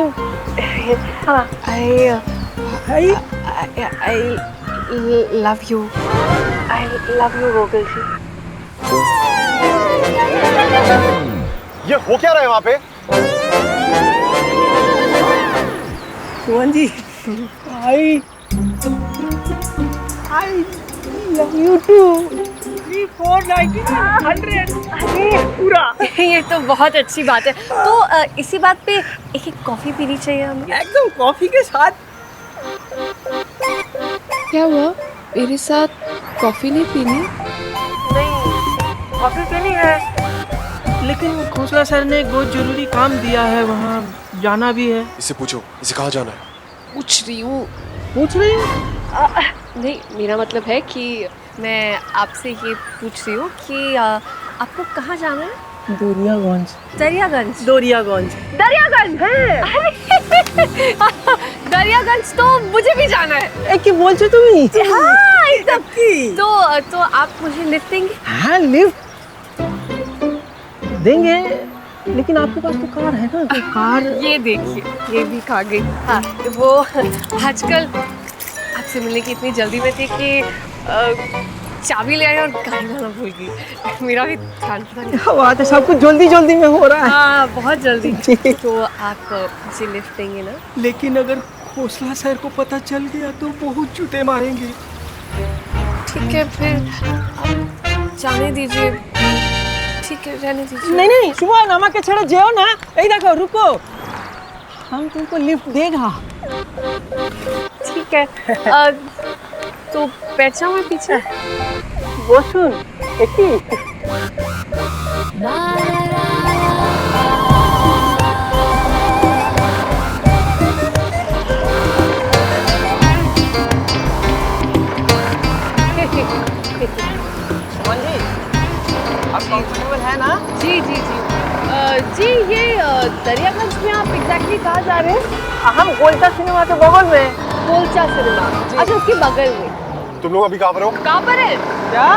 I love you Gokul ji. ये हो क्या रहा है वहाँ पे? Suman ji, I love you too. 3, 4, 100 पूरा। ये तो बहुत अच्छी बात है। तो इसी बात पे एक कॉफी पीनी चाहिए हमें। एकदम कॉफी के साथ। क्या हुआ? मेरे साथ कॉफी नहीं पीनी? नहीं, कॉफी पीनी है, लेकिन खोसला सर ने एक बहुत जरूरी काम दिया है, वहाँ जाना भी है। इसे पूछो, इसे कहाँ जाना है? पूछ रही हूँ। पूछ रही हूँ? नहीं, मेरा मतलब है कि मैं आपसे ये पूछ रही हूँ कि आपको कहाँ जाना है? दरियागंज। दरियागंज? दरियागंज। दरियागंज दरियागंज तो मुझे भी जाना है। एक बोल छो तुम्ही? हाँ एकदम। तो आप मुझे लिफ्ट देंगे? हाँ लिफ्ट देंगे, लेकिन आपके पास तो कार है ना, तो कार। ये देखिए, ये भी खा गई। हाँ वो आजकल आपसे मिलने की इतनी जल्दी में थी कि चाबी ले आई और गाड़ी लाना भूल गई। मेरा भी ध्यान पता नहीं। बात है, सब कुछ जल्दी जल्दी में हो रहा है। हाँ बहुत जल्दी। तो आप मुझे लिफ्ट देंगे ना? लेकिन अगर खोसला सर को पता चल गया तो बहुत जूते मारेंगे। ठीक है फिर आप जाने दीजिए। ठीक है रहने दीजिए। नहीं सुबह नमक के छड़े जाओ ना। यही देखो, रुको, हम तुमको लिफ्ट देगा। ठीक है तो बैठ जाऊँ मैं पीछे? वो सुन एकी। आप कंफर्टेबल है ना? जी जी जी जी ये दरियागंज में आप एग्जैक्टली कहाँ जा रहे हैं? हम गोलचा सिनेमा के बगल में। गोलचा सिनेमा? अच्छा उसके बगल में। तुम लोग अभी कहाँ पर हो? कहाँ पर है? क्या?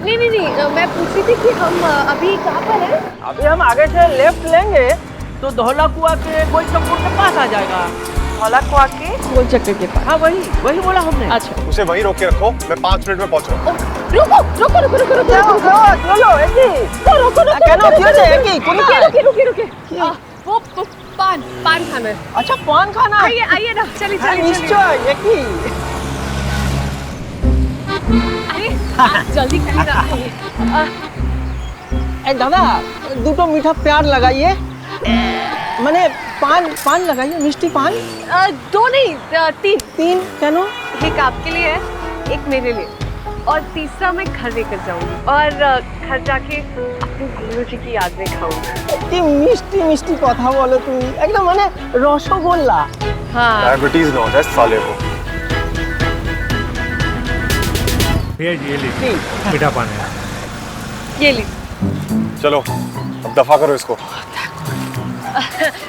नहीं मैं पूछ रही थी कि हम अभी कहाँ पर हैं? अभी हम आगे से लेफ्ट लेंगे तो धौला कुआं के गोल चक्कर के पास आ जाएगा। धौला कुआं के गोल चक्कर के पास। हाँ वही वही बोला हमने। अच्छा उसे वहीं रोक के रखो, मैं 5 मिनट में पहुंच रहा हूँ। रुको रुको रुको रुको रुको बोलो एकी रुको रुको कहना क्यों है एकी रुके रुके रुके वो पान खाना है। अच्छा पान खाना है। आइए आइए ना, चलिए हाँ, चलिए निश्चय एकी अरे जल्दी करिए ना, आइए। ए दादा दूटो मीठा प्यार लगाइए, माने पान लगाइए, मिष्टी पान। 2 नहीं 3 3 कहनो। एक आपके लिए है, एक मेरे लिए, और तीसरा मैं घर लेकर जाऊंगी और घर जाके अपनी गुरु जी की याद में खाऊंगी। इतनी मिष्टी मिष्टी कथा बोलो तुम, एकदम माने रसगोल्ला। हाँ डायबिटीज ना हो जाए साले को। ये ली मीठा पान है। ये ली। चलो अब दफा करो इसको।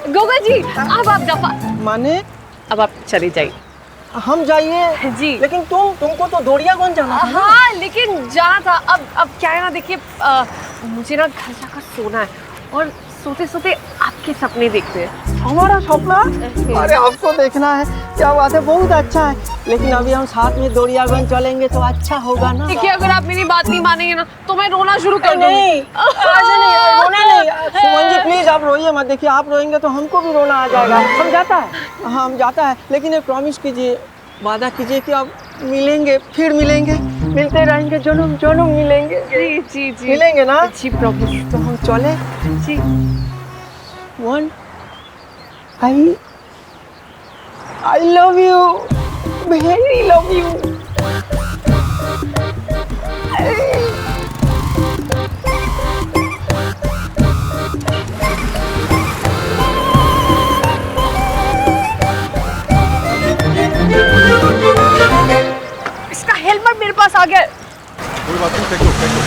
गोगा जी अब आप दफा, माने अब आप चली जाइए। हम जाइए जी। लेकिन तुमको तो दोड़ियागंज जाना था ना? हाँ लेकिन जाना था। अब क्या है ना, देखिए मुझे ना घर जाकर सोना है और सोते सोते आपके सपने देखते हैं। हमारा सपना? अरे आपको देखना है, क्या बात है, बहुत अच्छा है। लेकिन अभी हम साथ में दोड़ियागंज चलेंगे तो अच्छा होगा ना। देखिए अगर आप मेरी बात नहीं मानेंगे ना तो मैं रोना शुरू कर दूंगी। नहीं ऐसे नहीं, रोना नहीं। सुमन जी प्लीज आप रोइए मत। देखिए आप रोएंगे तो हमको भी रोना आ जाएगा। हम जाता है, हाँ हम जाता है, लेकिन एक प्रॉमिस कीजिए, वादा कीजिए कि आप मिलेंगे, फिर मिलेंगे, मिलते रहेंगे, जन्म जन्म मिलेंगे। जी जी जी मिलेंगे ना? जी प्रॉमिस। तो हम चले। जी 1 I love you, very love you. इसका हेलमेट मेरे पास आ गया। कोई बात नहीं, फेंको फेंको।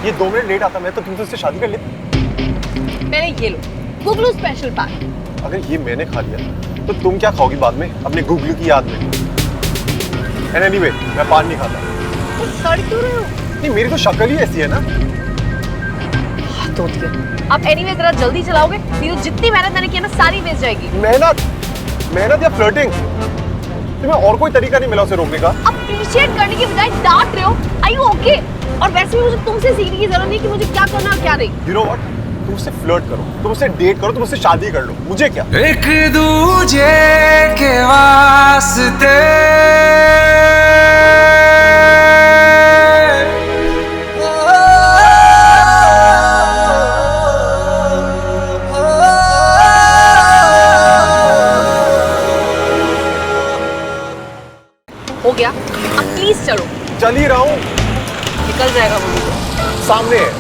ये 2 मिनट लेट आता मैं तो तुमसे उससे शादी कर लेती। मैंने ये लो गुगलू स्पेशल पैक। अगर ये मैंने खा लिया तो तुम क्या खाओगी बाद में अपने गुगलू की याद में? एंड एनीवे मैं पान नहीं खाता। तो सड़ क्यों रहे हो? नहीं मेरी तो शक्ल ही ऐसी है ना। तो अब एनीवे जरा जल्दी चलाओगे, मेरी जितनी मेहनत मैंने की ना सारी वेस्ट जाएगी। मेहनत या फ्लर्टिंग? तुम्हें और कोई तरीका नहीं मिला उसे रोकने का? अप्रिशिएट करने की बजाय डांट रहे हो। Are you okay? और वैसे भी मुझे तुमसे सीखने की जरूरत नहीं कि मुझे क्या करना और क्या नहीं। यू नो व्हाट, तुम उससे फ्लर्ट करो, तुम उससे डेट करो, तुम उससे शादी कर लो, मुझे क्या? एक दूजे के वास्ते हो गया, अब प्लीज चलो। चल ही रहा हूँ। निकल जाएगा वो तो। सामने है।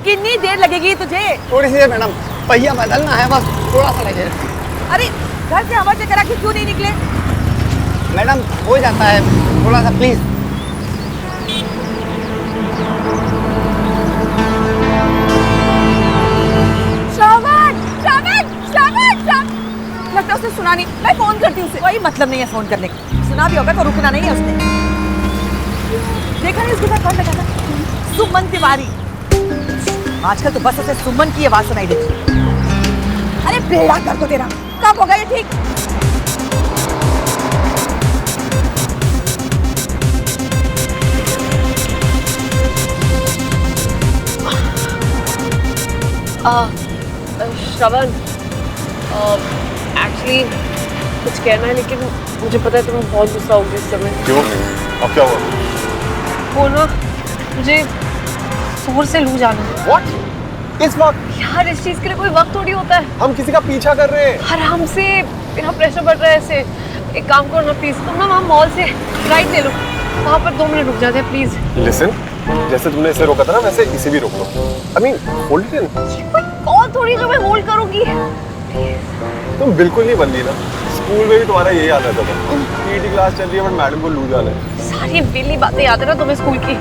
कितनी देर लगेगी तुझे? थोड़ी सी है मैडम, पहिया बदलना है बस, थोड़ा सा लगेगा। अरे घर से हवा चक्कर आके क्यों नहीं निकले? मैडम हो जाता है, थोड़ा सा प्लीज। लगता है उसने सुना नहीं। मैं फोन करती हूँ उसे। कोई मतलब नहीं है फोन करने का। सुना भी होगा तो रुकना नहीं है उसने। देखा नहीं उसके साथ कौन बैठा था? सुमन तिवारी। आजकल तो बस उसे सुमन की आवाज सुनाई देती। अरे बेड़ा कर दो तेरा। कब होगा ये ठीक? श्रवण एक्चुअली कुछ कहना है, लेकिन मुझे पता है तुम बहुत गुस्सा होगी इस समय। क्यों? अब क्या हुआ? वो ना मुझे शोर से लू जाना है। What? इस वक्त? यार इस चीज के लिए कोई वक्त थोड़ी होता है। हम किसी का पीछा कर रहे हैं। आराम से, मेरा प्रेशर बढ़ रहा है ऐसे। एक काम करो ना प्लीज, तुम ना वहाँ मॉल से राइट ले लो, वहाँ पर 2 मिनट रुक जाते हैं प्लीज। लिसन, जैसे तुमने इसे रोका था ना वैसे इसे भी रोक लो। I mean, hold it in. कौन थोड़ी जो मैं होल्ड करूंगी। तुम बिल्कुल नहीं बदली ना। स्कूल में भी तुम्हारा यही हाल रहता था। पीटी क्लास चल रही है बट मैडम को लू जाना है। सारी बेली बातें याद है ना तुम्हें स्कूल की?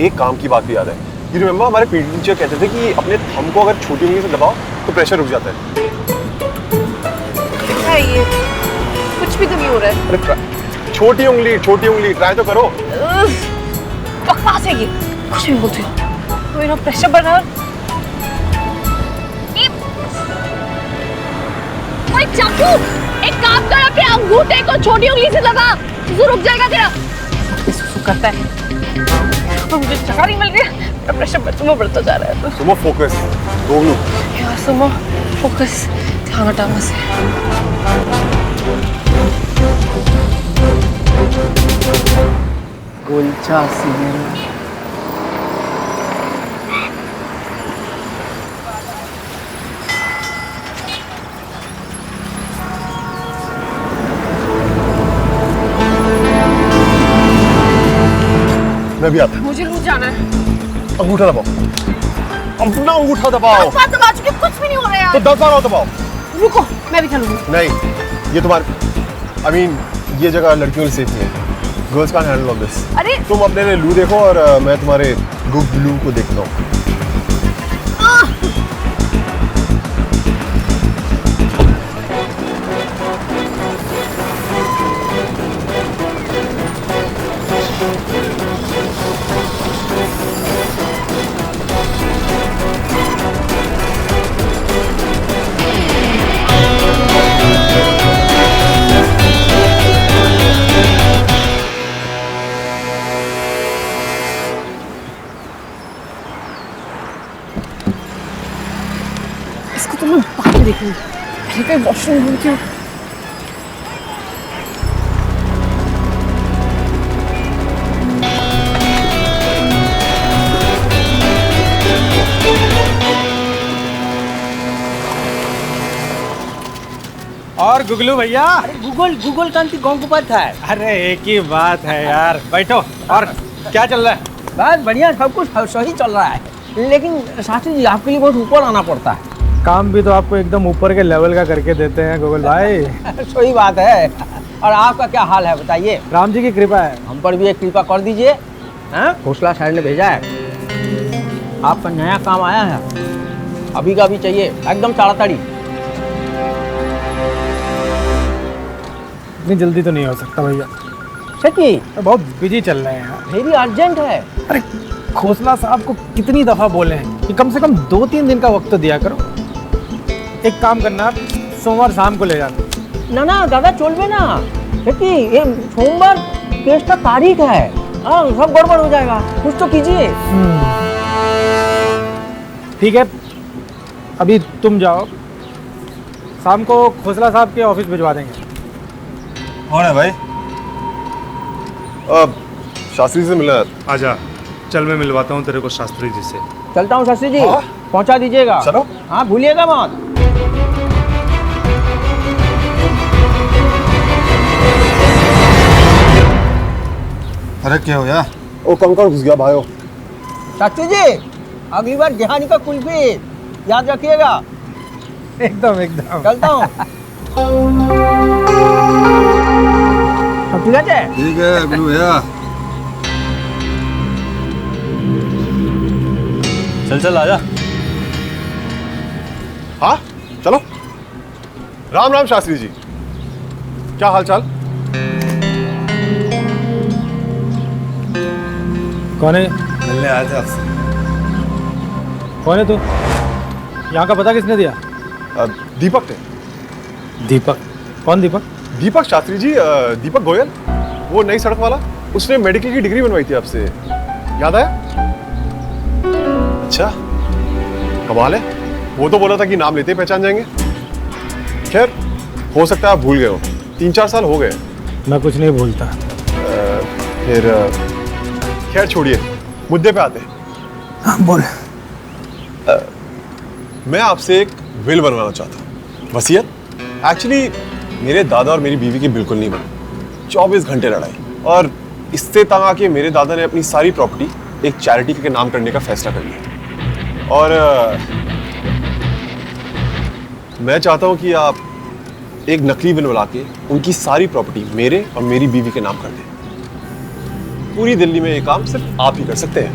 एक काम की बात भी याद है। यू रिमेंबर हमारे पीटी टीचर कहते थे कि अपने थंब को अगर छोटी उंगली से दबाओ तो प्रेशर रुक जाता है। क्या है ये? भी तो नहीं हो रहा है। अरे छोटी उंगली ट्राई तो करो। बकवास है ये, कुछ नहीं बोलती तो इन्हों प्रेशर बढ़ा। ओए चाकू, एक काम कर, अपने अंगूठे को छोटी उंगली से दबा, तो रुक जाएगा तेरा। सुसु करता है तो मुझे जगह नहीं मिल रही है, मेरा प्रेशर बढ़ता जा रहा है। सुमो फोकस, गोगलू यार सुमो फोकस, ध्यान हटाना से। गोलचा सिनेमा। मैं भी आता। मुझे लूट जाना है। अंगूठा दबाओ, अपना अंगूठा दबाओ। दबा चुके, कुछ भी नहीं हो रहा तो 10 बार और दबाओ। रुको, मैं भी चलूंगी। नहीं, ये तुम्हारे I mean, ये जगह लड़कियों के लिए सेफ नहीं है। Girls can't handle all this. अरे तुम अपने लिए लू देखो और मैं तुम्हारे गुगलू को देखता हूँ। इसको तो मैं बाद में देखूंगी, पहले कहीं वॉशरूम ढूंढती हूँ। और गुगलू भैया। गूगल कांति गंगोपाध्याय। अरे एक ही बात है यार, बैठो। और क्या चल रहा है? बस बढ़िया, सब कुछ सही चल रहा है। लेकिन शास्त्री जी, आपके लिए बहुत ऊपर आना पड़ता है। काम भी तो आपको एकदम ऊपर के लेवल का करके देते हैं गूगल भाई। सही बात है। और आपका क्या हाल है बताइए? राम जी की कृपा है। हम पर भी एक कृपा कर दीजिए। खोसला साहब ने भेजा है, आपका नया काम आया है, अभी का भी चाहिए, एकदम ताड़ाताड़ी। इतनी जल्दी तो नहीं हो सकता भैया, सच्ची तो बहुत बिजी चल रहे हैं यार। वेरी अर्जेंट है। अरे खोसला साहब को कितनी दफा बोले हैं कि कम से कम 2-3 दिन का वक्त तो दिया करो। एक काम करना, सोमवार शाम को ले जाना। ना ना दादा, चलबे ना, क्योंकि ये सोमवार केस का तारीख है। हाँ, सब गड़बड़ हो जाएगा, कुछ तो कीजिए। ठीक है, अभी तुम जाओ, शाम को खोसला साहब के ऑफिस भिजवा देंगे। कौन है भाई? शास्त्री से मिलना है। आजा, चल मैं मिलवाता हूँ तेरे को शास्त्री जी से। चलता हूँ शास्त्री जी, पहुँचा दीजिएगा। चलो। हाँ, भूलिएगा मत। अरे क्या हो यार? ओ कंकड़ घुस गया भाइयों। शास्त्री जी, अगली बार ध्यान का कुल्फी याद रखिएगा। एकदम एकदम। चलता हूँ। ठीक है? ठीक है गुरु भैया। चल चल आजा। हाँ चलो। राम राम शास्त्री जी, क्या हाल चाल? कौन है? मिलने आए थे आपसे। कौन है तू? यहाँ का पता किसने दिया? दीपक थे। दीपक? कौन दीपक? दीपक शास्त्री जी, दीपक गोयल, वो नई सड़क वाला। उसने मेडिकल की डिग्री बनवाई थी आपसे, याद आया? अच्छा, कमाल है। वो तो बोला था कि नाम लेते ही पहचान जाएंगे। खैर, हो सकता है आप भूल गए हो, 3-4 साल हो गए। मैं कुछ नहीं भूलता। फिर खैर छोड़िए, मुद्दे पे आते हैं। हाँ बोल। मैं आपसे एक विल बनवाना चाहता हूँ, वसीयत। एक्चुअली मेरे दादा और मेरी बीवी की बिल्कुल नहीं बनी। 24 घंटे लड़ाई, और इससे तंग आके मेरे दादा ने अपनी सारी प्रॉपर्टी एक चैरिटी के नाम करने का फैसला कर लिया। और मैं चाहता हूँ कि आप एक नकली विल बना के उनकी सारी प्रॉपर्टी मेरे और मेरी बीवी के नाम कर दें। पूरी दिल्ली में ये काम सिर्फ आप ही कर सकते हैं।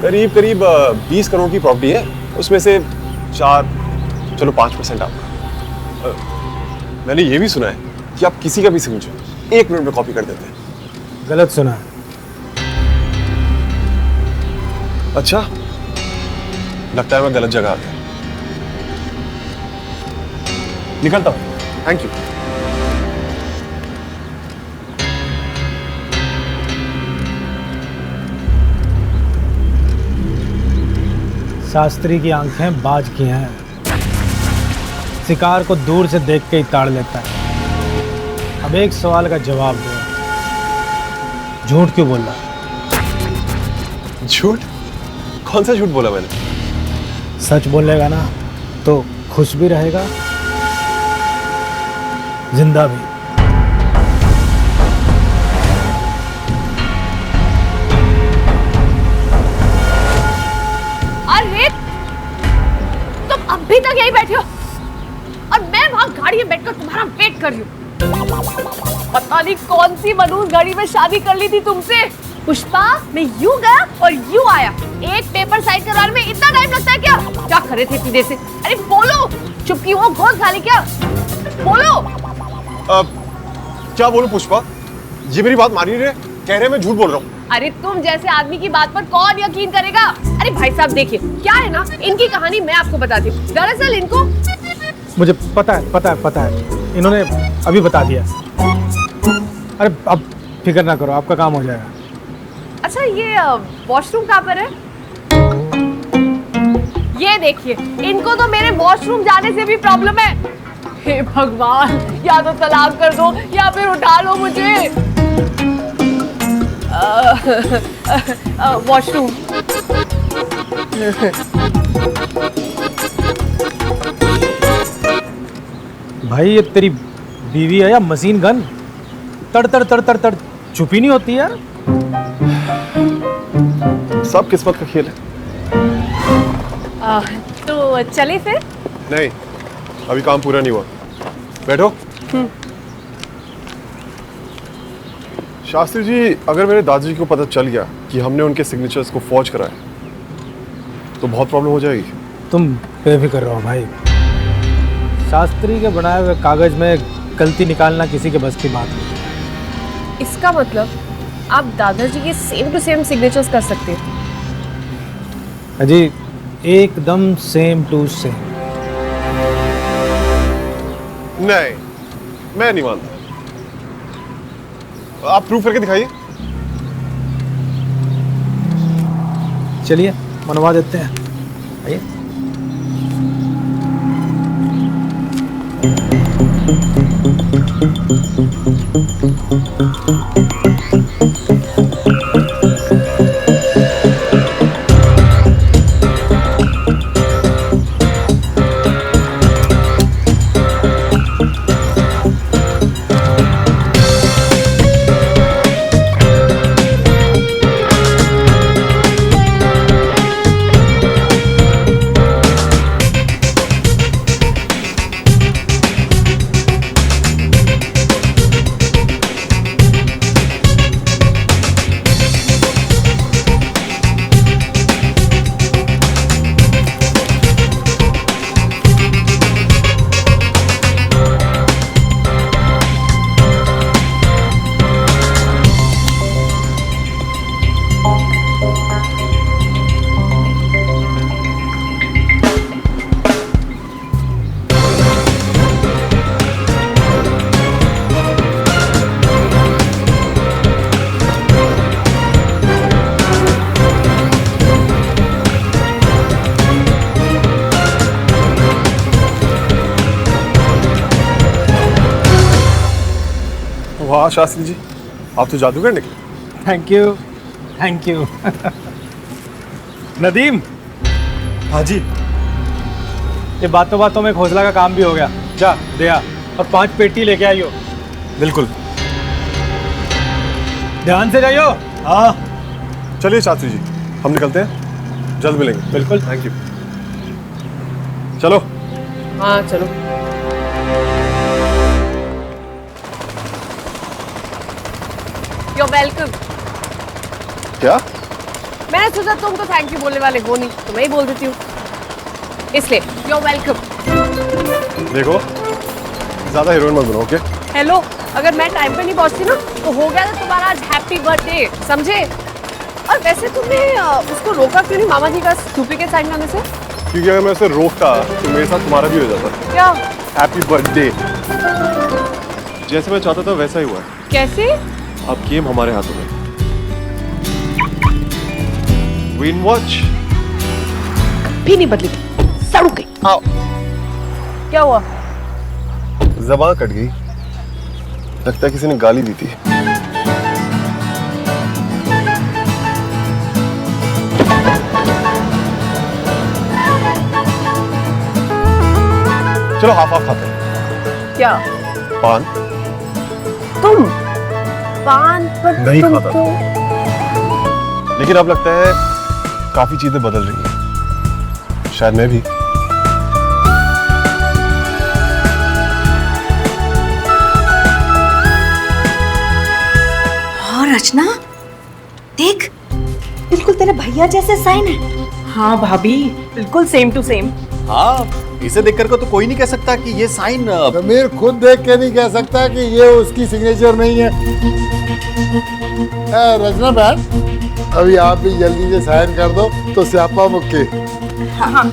करीब करीब 20 करोड़ की प्रॉपर्टी है, उसमें से 5% आपका। मैंने ये भी सुना है कि आप किसी का भी सिग्नेचर 1 मिनट में कॉपी कर देते हैं। गलत सुना। अच्छा, लगता है मैं गलत जगह आ गया। निकलता हूं। Thank you. शास्त्री की आंखें बाज की हैं। शिकार को दूर से देख के ही ताड़ लेता है। अब एक सवाल का जवाब दो, झूठ क्यों बोल रहा? झूठ? कौन सा झूठ बोला मैंने? सच बोलेगा ना तो खुश भी रहेगा, जिंदा भी। अरे तुम अभी तक यहीं बैठे हो और मैं वहां गाड़ी में बैठकर तुम्हारा वेट कर रही हूँ। पता नहीं कौन सी मनूस घड़ी में शादी कर ली थी तुमसे। पुष्पा, मैं यूं गया और यूं आया, एक पेपर साइन करवाने में इतना टाइम लगता है क्या? क्या करे थे इतनी देर से? अरे बोलो, चुप क्यों हो? घोष खा ली क्या? बोलो। क्या बोलूं पुष्पा? ये मेरी बात मान ही नहीं रहे, कह रहे मैं झूठ बोल रहा हूँ। अरे तुम जैसे आदमी की बात पर कौन यकीन करेगा? अरे भाई साहब देखिए, क्या है ना, इनकी कहानी मैं आपको बताती हूँ। दरअसल इनको, मुझे पता है, इन्होंने अभी बता दिया। अरे अब फिक्र ना करो, आपका काम हो जाएगा। अच्छा ये वॉशरूम कहाँ पर है? ये देखिए, इनको तो मेरे वॉशरूम जाने से भी प्रॉब्लम है। हे भगवान, या तो तलाक कर दो या फिर उठा लो मुझे। वॉशरूम। भाई ये तेरी बीवी है या मशीन गन? तड़ तड़ तड़ तड़ तड़ चुप ही नहीं होती यार। सब किस्मत का खेल है। तो चले फिर? नहीं, अभी काम पूरा नहीं हुआ। बैठो। शास्त्री जी, अगर मेरे दादाजी को पता चल गया कि हमने उनके सिग्नेचर्स को फॉर्ज कराया तो बहुत प्रॉब्लम हो जाएगी। तुम बेफिक्र रहो भाई, शास्त्री के बनाए हुए कागज में गलती निकालना किसी के बस की बात नहीं। इसका मतलब आप दादाजी के सेम टू सेम सिग्नेचर्स कर सकते हैं? अजी एकदम सेम टू सेम। नहीं, मैं नहीं मानता। आप प्रूफ करके दिखाइए। चलिए मनवा देते हैं, आइए। वाह शास्त्री जी, आप तो जादूगर निकले। Thank you Nadeem. हाँ जी। ये बातों बातों में घोसला का काम भी हो गया। जा दया और 5 पेटी लेके आइयो। बिल्कुल। ध्यान से जाइयो। हाँ। चलिए शास्त्री जी, हम निकलते हैं, जल्द मिलेंगे। बिल्कुल। Thank you. चलो। हाँ चलो। You're welcome. क्या? मैंने सोचा तुम तो थैंक यू बोलने वाले हो नहीं, तो मैं ही बोल देती हूँ, इसलिए you're welcome. देखो, ज्यादा हीरोइन मत बनो, ओके? हेलो, अगर मैं टाइम पे नहीं पहुंचती ना तो हो गया था तुम्हारा आज हैप्पी बर्थडे, समझे? और वैसे तुमने उसको रोका क्यों नहीं मामा जी का डुप्लीकेट साइन करने से? क्योंकि अगर मैं उसे रोकता तो मेरे साथ तुम्हारा भी हो जाता। क्या? Happy birthday. जैसे मैं चाहता था वैसा ही हुआ। कैसे? अब गेम हमारे हाथों में। विन वॉच भी नहीं बदली, सड़ू गई। आओ। क्या हुआ? ज़बान कट गई, लगता है किसी ने गाली दी थी। चलो हाफ हाफ खाते हैं। क्या? पान। तुम पान पर नहीं तुम खाता तो... लेकिन अब लगता है काफी चीजें बदल रही हैं, शायद मैं भी। और रचना देख, बिल्कुल तेरे भैया जैसे साइन है। हाँ भाभी, बिल्कुल सेम टू सेम। हाँ, इसे देखकर को तो कोई नहीं कह सकता कि ये साइन। समीर खुद देख के नहीं कह सकता कि ये उसकी सिग्नेचर नहीं है। रचना बहन, अभी आप भी जल्दी से साइन कर दो तो स्यापा मुक्के। हाँ।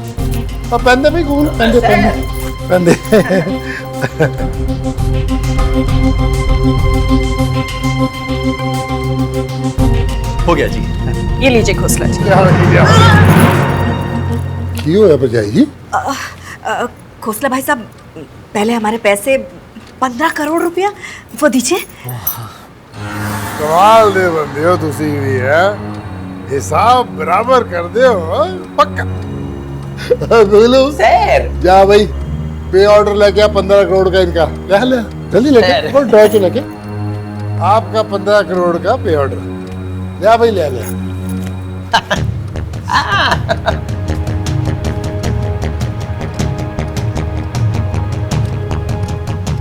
और पेन भी कूल, पेन दे। हो गया जी। ये लीजिए खोसला जी। क्यों है भरजाई जी? खोसला भाई साहब, पहले हमारे पैसे 15 करोड़ रुपया वो दीजिए। कमाल दे बंदे हो तुसी भी है, हिसाब बराबर कर दे हो पक्का। गोलू सर, जा भाई पे ऑर्डर लेके आ 15 करोड़ का इनका। ले जल्दी लेके और ड्रॉ के लेके आपका 15 करोड़ का पे ऑर्डर ले भाई, ले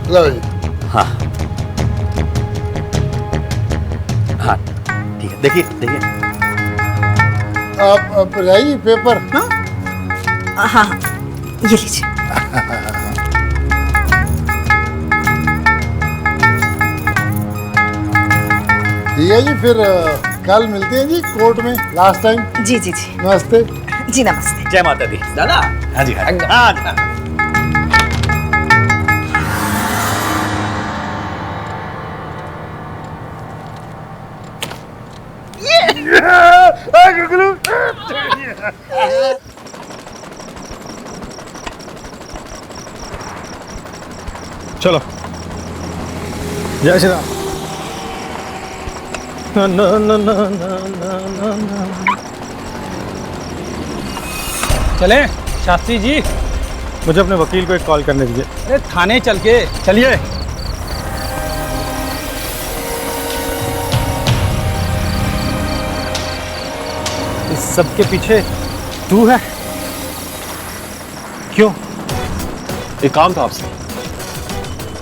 लो जी। हाँ हाँ ठीक है, देखिए देखिए। आप भरजाई पेपर। हाँ, ये लीजिए। ठीक है जी, फिर कल मिलते हैं जी कोर्ट में लास्ट टाइम। जी जी जी। नमस्ते जी। नमस्ते। जय माता दी। दादा। हाँ जी, हाँ जी। चलो। जय श्री राम। ना ना ना ना ना ना ना। चले शास्त्री जी, मुझे अपने वकील को एक कॉल करने दीजिए। अरे थाने चल के चलिए। इस सब के पीछे तू है? क्यों? एक काम था आपसे,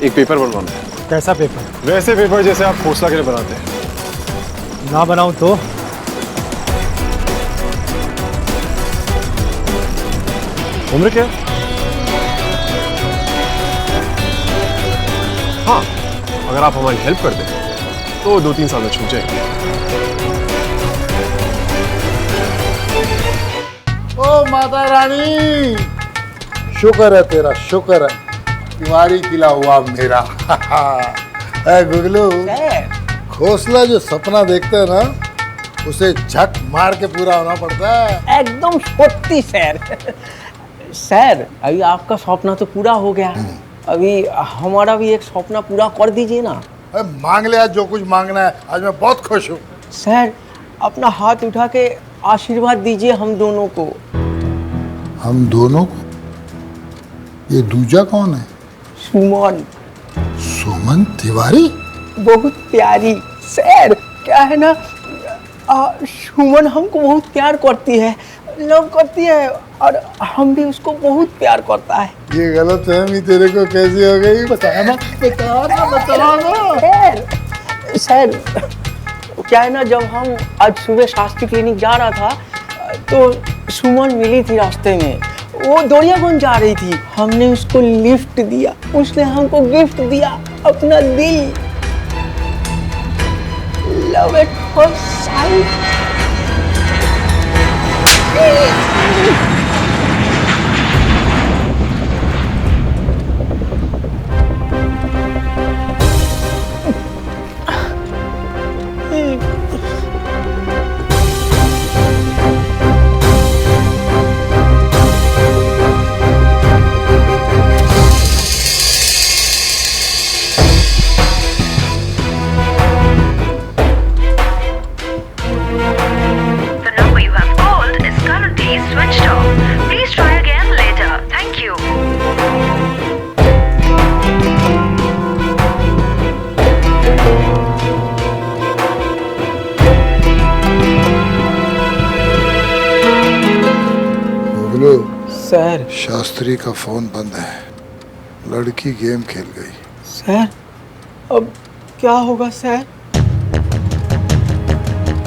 एक पेपर बनवाना है। कैसा पेपर? वैसे पेपर जैसे आप खोसला के लिए बनाते हैं। ना बनाऊं तो? उम्र क्या? हाँ, अगर आप हमारी हेल्प कर दें तो 2-3 साल में छूट जाएंगे। ओ माता रानी, शुक्र है तेरा, शुक्र है तुम्हारी किला हुआ मेरा। गुगलू, खोसला जो सपना देखते है ना, उसे झक मार के पूरा होना पड़ता है। एकदम सत्य सर। सर, अभी आपका सपना तो पूरा हो गया, अभी हमारा भी एक सपना पूरा कर दीजिए ना। मांग ले आज जो कुछ मांगना है, आज मैं बहुत खुश हूँ। सर, अपना हाथ उठा के आशीर्वाद दीजिए हम दोनों को। हम दोनों को? ये दूजा कौन है? सुमन। सुमन तिवारी? बहुत प्यारी। सर, क्या है ना, सुमन हमको बहुत प्यार करती है, लव करती है, और हम भी उसको बहुत प्यार करता है। ये गलतफहमी तेरे को कैसी हो गई? बताया ना, बताया ना। सर, क्या है ना, जब हम आज सुबह शास्त्री क्लिनिक जा रहा था तो सुमन मिली थी रास्ते में। वो दौड़ियागंज जा रही थी, हमने उसको लिफ्ट दिया, उसने हमको गिफ्ट दिया अपना दिल। Love at first sight. Sir, Shastri का फोन बंद है, लड़की गेम खेल गई। सर, अब क्या होगा सर?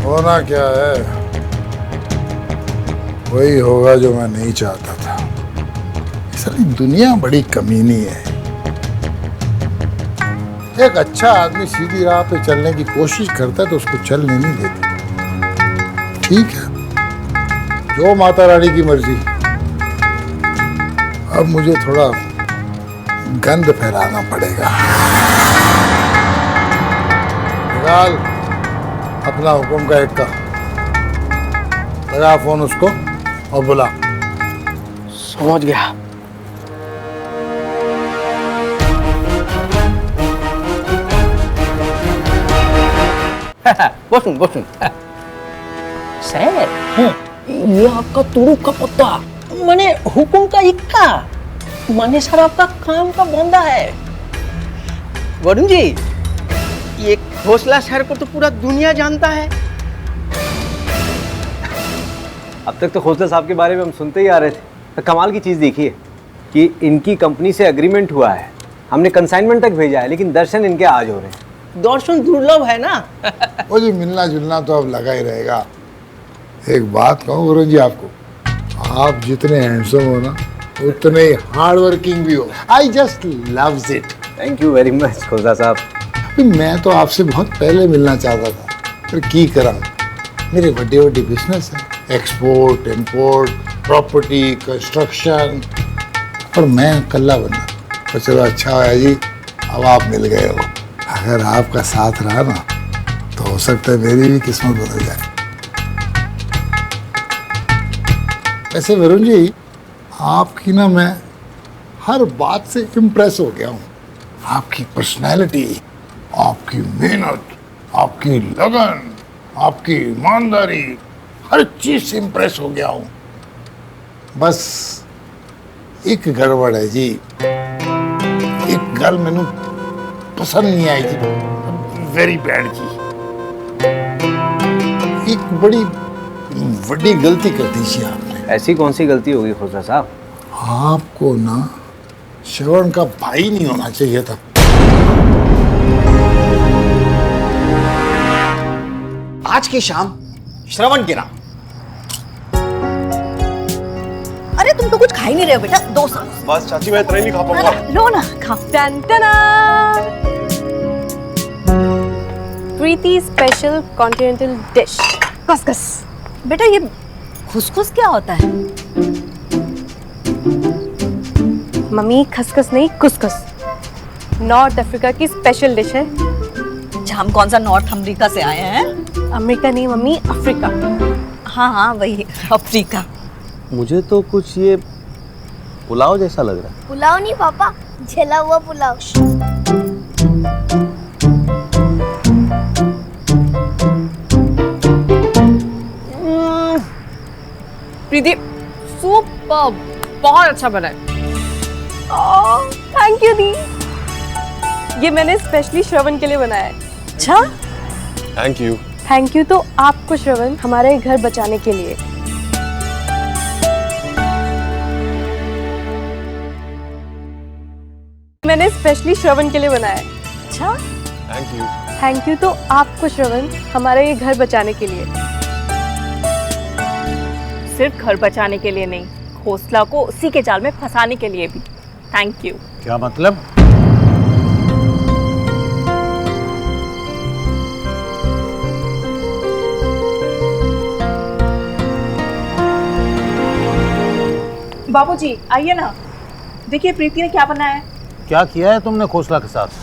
होना क्या है, वही होगा जो मैं नहीं चाहता था। सारी दुनिया बड़ी कमीनी है। एक अच्छा आदमी सीधी राह पे चलने की कोशिश करता है तो उसको चलने नहीं देता। ठीक है, जो माता रानी की मर्जी। अब मुझे थोड़ा गंद फैलाना पड़ेगा। निकाल अपना हुक्म का एक का, लगा फोन उसको और बुला। समझ गया। बसुन बसुन। सर, ये आपका तुरु का पत्ता, माने हुकुम का इक्का, माने सर आपका काम का बंदा है। वरुण जी, ये खोसला सर को तो पूरा दुनिया जानता है। अब तक तो खोसला साहब के बारे में हम सुनते ही आ रहे थे, तो कमाल की चीज़ देखिए कि इनकी कंपनी से एग्रीमेंट हुआ है, हमने कंसाइनमेंट तक भेजा है, लेकिन दर्शन इनके आज हो रहे हैं। दर्शन दुर्लभ है ना। वो जी मिलना जुलना तो अब लगा ही रहेगा। एक बात कहूँ वरुण जी आपको, आप जितने हैंडसम हो ना उतने हार्ड वर्किंग भी हो। I just loves it. Thank you very much Khosla साहब। मैं तो आपसे बहुत पहले मिलना चाहता था, पर की करा, मेरे बड़े बड़े बिजनेस है, एक्सपोर्ट इंपोर्ट, प्रॉपर्टी, कंस्ट्रक्शन, और मैं अकेला बना। तो चलो अच्छा है जी, अब आप मिल गए हो। अगर आपका साथ रहा ना तो हो सकता है मेरी भी किस्मत बदल जाए। वैसे वरुण जी, आपकी ना मैं हर बात से इम्प्रेस हो गया हूँ। आपकी पर्सनैलिटी, आपकी मेहनत, आपकी लगन, आपकी ईमानदारी, हर चीज से इम्प्रेस हो गया हूँ। बस एक गड़बड़ है जी, एक गल मैनू पसंद नहीं आई जी, वेरी बैड जी। एक बड़ी बड़ी गलती कर दी जी आपने। ऐसी कौन सी गलती होगी खोसला साहब? आपको ना श्रवण का भाई नहीं होना चाहिए था। आज की शाम श्रवण की रात। अरे तुम तो कुछ खा ही नहीं रहे हो बेटा, 2 साल। बस चाची, मैं इतना ही नहीं खा पाऊंगा। लो ना, खाओ। प्रीति स्पेशल कॉन्टिनेंटल डिश, खसखस। बेटा ये खुसखुस क्या होता है? मम्मी, खसखस नहीं, कुसकुस। नॉर्थ अफ्रीका की स्पेशल डिश है। हम कौन सा नॉर्थ अमेरिका से आए हैं? अमेरिका नहीं मम्मी, अफ्रीका। हाँ हाँ वही अफ्रीका। मुझे तो कुछ ये पुलाव जैसा लग रहा है। पुलाव नहीं पापा, जला हुआ पुलाव। प्रीति, सुपर, बहुत अच्छा बना है। थैंक यू दी, ये मैंने स्पेशली श्रवण के लिए बनाया है। अच्छा, थैंक यू। थैंक यू तो आपको श्रवण, हमारे घर बचाने के लिए। मैंने स्पेशली श्रवण के लिए बनाया है। अच्छा, थैंक यू। थैंक यू तो आपको श्रवण, हमारे ये घर बचाने के लिए। सिर्फ घर बचाने के लिए नहीं, खोसला को उसी के जाल में फंसाने के लिए भी थैंक यू। क्या मतलब? बाबूजी आइए ना, देखिए प्रीति ने क्या बनाया है। क्या किया है तुमने खोसला के साथ?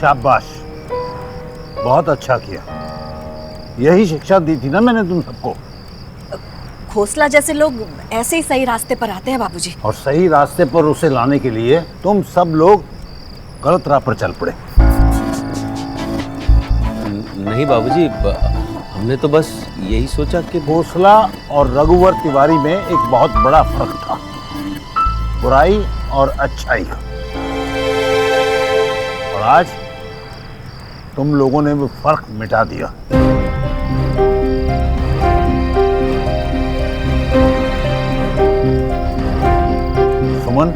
शाबाश, बहुत अच्छा किया। यही शिक्षा दी थी ना मैंने तुम सबको। खोसला जैसे लोग ऐसे ही सही रास्ते पर आते हैं बाबूजी। और सही रास्ते पर उसे लाने के लिए तुम सब लोग गलत राह पर चल पड़े। नहीं बाबूजी, हमने तो बस यही सोचा कि खोसला और रघुवर तिवारी में एक बहुत बड़ा फर्क था, बुराई और अच्छाई का। और आज तुम लोगों ने वो फर्क मिटा दिया। सुमन,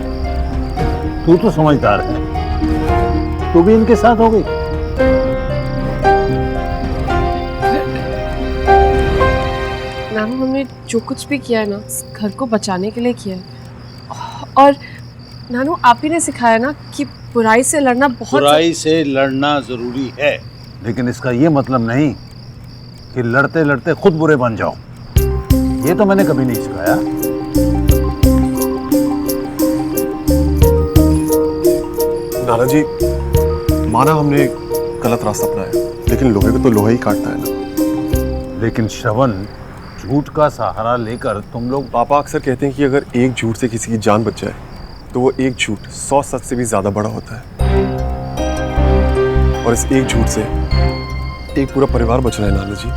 तू तो समझदार है, तू भी इनके साथ हो गई। नानू, हमने जो कुछ भी किया है ना, इस घर को बचाने के लिए किया है। और नानू, आप ही ने सिखाया ना कि बुराई से लड़ना बहुत बुराई से लड़ना जरूरी है, लेकिन इसका ये मतलब नहीं कि लड़ते लड़ते खुद बुरे बन जाओ। ये तो मैंने कभी नहीं सिखाया। नाना जी, माना हमने गलत रास्ता अपनाया, लेकिन लोहे को तो लोहा ही काटता है ना। लेकिन श्रवण, झूठ का सहारा लेकर तुम लोग। पापा अक्सर कहते हैं कि अगर एक झूठ से किसी की जान बच जाए तो वो एक झूठ 100 सच से भी ज्यादा बड़ा होता है। और इस एक झूठ से एक पूरा परिवार बच रहा है नाना जी।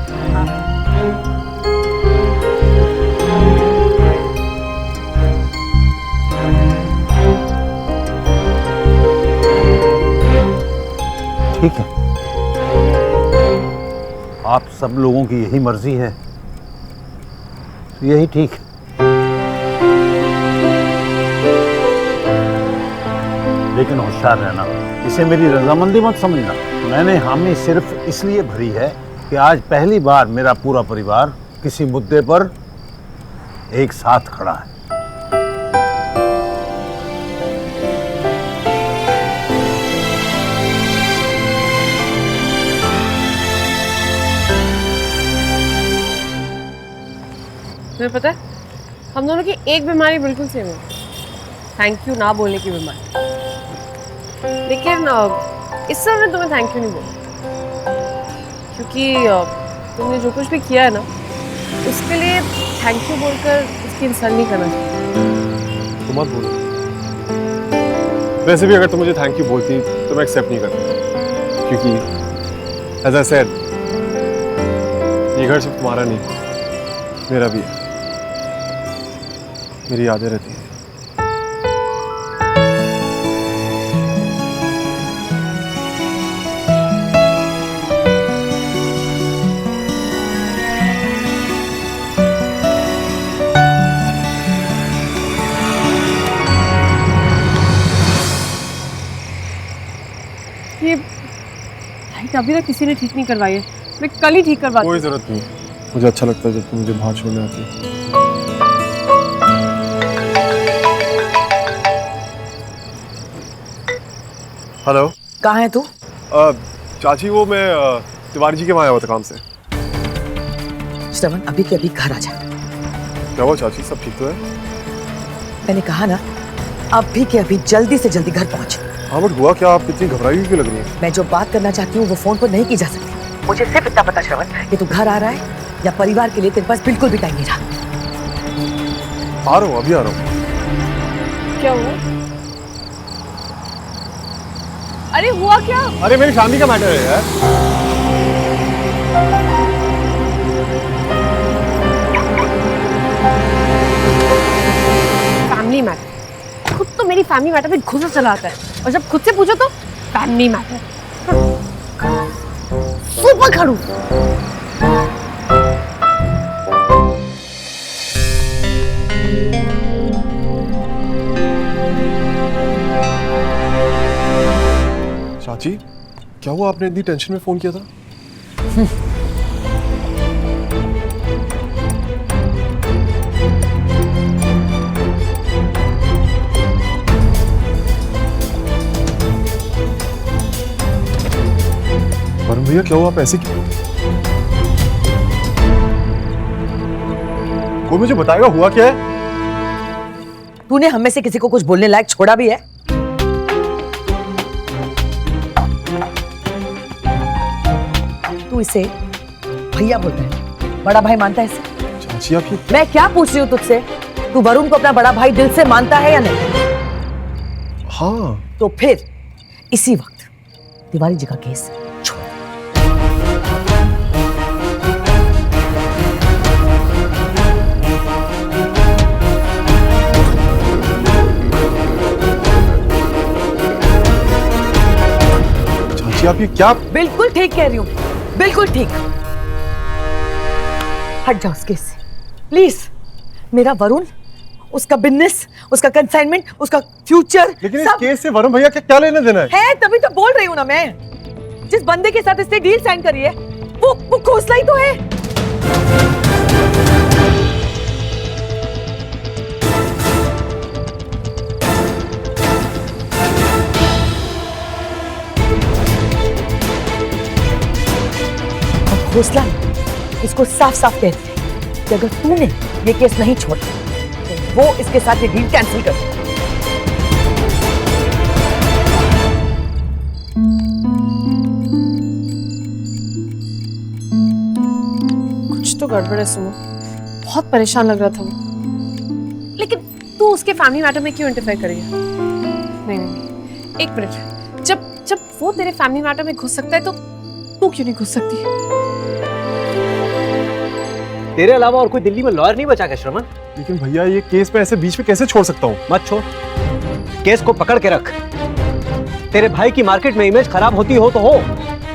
ठीक है, आप सब लोगों की यही मर्जी है, तो यही ठीक है। लेकिन होशियार रहना, इसे मेरी रजामंदी मत समझना। मैंने हामी सिर्फ इसलिए भरी है कि आज पहली बार मेरा पूरा परिवार किसी मुद्दे पर एक साथ खड़ा है। तुम्हें पता है, हम दोनों की एक बीमारी बिल्कुल सेम है, थैंक यू ना बोलने की बीमारी। लेकिन इस समय मैं तुम्हें थैंक यू नहीं बोलूँ, क्योंकि तुमने जो कुछ भी किया है ना, उसके लिए थैंक यू बोलकर उसकी इंसल्ट नहीं करना चाहिए। तो मत बोलो। वैसे भी अगर तुम मुझे थैंक यू बोलती तो मैं एक्सेप्ट नहीं करता, क्योंकि एज आई सेड, ये घर सिर्फ तुम्हारा नहीं, मेरा भी है। मेरी यादें रहती हैं। ये लाइट अभी तक किसी ने ठीक नहीं करवाई है, मैं कल ही ठीक करवा। कोई जरूरत नहीं, मुझे अच्छा लगता है जब तुम मुझे बाहर छोड़ने आती है। हेलो, कहाँ है तू? चाची, वो मैं तिवारी जी के वहाँ आया हुआ था काम से। श्रवण, अभी के अभी घर आ जा। क्या हुआ चाची, सब ठीक तो है? मैंने कहा ना, अभी के अभी जल्दी से जल्दी घर पहुँच। हाँ, बट हुआ क्या? आप इतनी घबराई हुई क्यों लग रही है? मैं जो बात करना चाहती हूँ वो फोन पर नहीं की जा सकती। मुझे सिर्फ इतना पता श्रवण कि तू घर आ रहा है या परिवार के लिए तेरे पास बिल्कुल भी टाइम नहीं रहा। आ रहा हूँ, अभी आ रहा हूँ। क्या हुआ? अरे हुआ क्या? अरे मेरी शादी का मैटर है यार। फैमिली मैटर, खुद तो मेरी फैमिली मैटर में घुसा चला आता है और जब खुद से पूछो तो फैमिली मैटर। सुपर खड़ूस। चाची, क्या हुआ? आपने इतनी टेंशन में फोन किया था? वरुण भैया, क्या हुआ? आप ऐसे क्यों? कोई मुझे बताएगा हुआ क्या है? तूने हम में से किसी को कुछ बोलने लायक छोड़ा भी है? तू इसे भैया बोलता है, बड़ा भाई मानता है इसे? चाची आप ये... मैं क्या पूछ रही हूँ तुझसे? तू वरुण को अपना बड़ा भाई दिल से मानता है या नहीं? हाँ। तो फिर इसी वक्त तिवारी जी का केस छोड़। चाची आप ये क्या... बिल्कुल ठीक कह रही हूँ, बिल्कुल ठीक। हट जाओ उस केस से प्लीज। मेरा वरुण, उसका बिजनेस, उसका कंसाइनमेंट, उसका फ्यूचर, लेकिन इस केस से वरुण भैया क्या लेना देना है? तभी तो बोल रही हूँ ना मैं। जिस बंदे के साथ इसने डील साइन करी है वो खोसला ही तो है। और खोसला इसको साफ साफ कहती है कि अगर तूने ये केस नहीं छोड़ा तो वो इसके साथ ये डील कैंसिल कर। कुछ तो गड़बड़ है सुमो, बहुत परेशान लग रहा था वो। लेकिन तू उसके फैमिली मैटर में क्यों इंटरफेयर करेगी? नहीं, एक मिनट। जब वो तेरे फैमिली मैटर में घुस सकता है तो तू क्यों नहीं घुस सकती? तेरे अलावा और कोई दिल्ली में लॉयर नहीं बचा क्या श्रवण? लेकिन भैया ये केस मैं ऐसे बीच में कैसे छोड़ सकता हूँ? मत छोड़, केस को पकड़ के रख। तेरे भाई की मार्केट में इमेज खराब होती हो तो हो,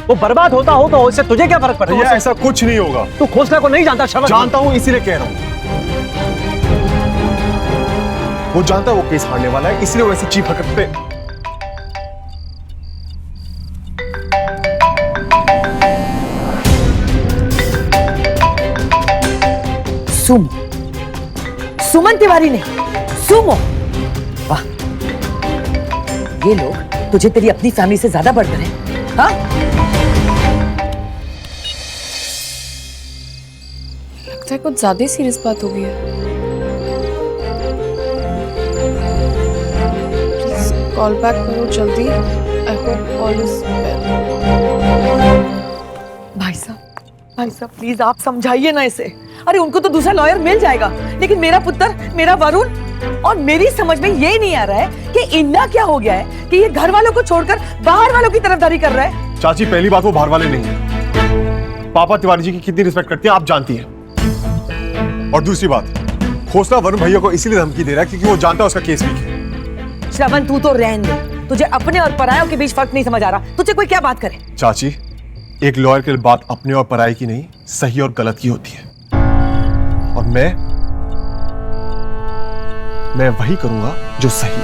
वो बर्बाद होता हो तो हो, इससे तुझे क्या फर्क पड़ता है? ऐसा कुछ नहीं होगा। तू खोसला को नहीं जानता श्रवण? जानता हूँ, इसीलिए कह रहा हूँ। वो जानता है वो केस हारने वाला है, इसलिए वो ऐसी चीप हरकत पे... सुमन तिवारी नहीं, सुमो। वाह, ये लोग तुझे तेरी अपनी फैमिली से ज्यादा बढ़कर हैं, हाँ? लगता है कुछ ज्यादा ही सीरियस बात हो गई है। प्लीज कॉल बैक करो जल्दी। I hope all is well. भाई साहब प्लीज आप समझाइए ना इसे। अरे उनको तो दूसरा लॉयर मिल जाएगा, लेकिन मेरा पुत्र, मेरा वरुण, और मेरी समझ में ये नहीं आ रहा है कि इन्ना क्या हो गया है कि ये घर वालों को छोड़कर बाहर वालों की तरफदारी कर रहा है। चाची पहली बात, वो बाहर वाले नहीं है। पापा तिवारी जी की कितनी रिस्पेक्ट करती है आप जानती हैं। और दूसरी बात, खोसला वरुण भैया को इसीलिए धमकी दे रहा है क्योंकि वो जानता है उसका केस वीक है। श्रवण तू तो रहने दे, तुझे अपने और परायों के बीच फर्क नहीं समझ आ रहा। तुझे कोई क्या बात करे? चाची, एक लॉयर के लिए बात अपने और पराई की नहीं, सही और गलत की होती है। और मैं वही करूंगा जो सही है।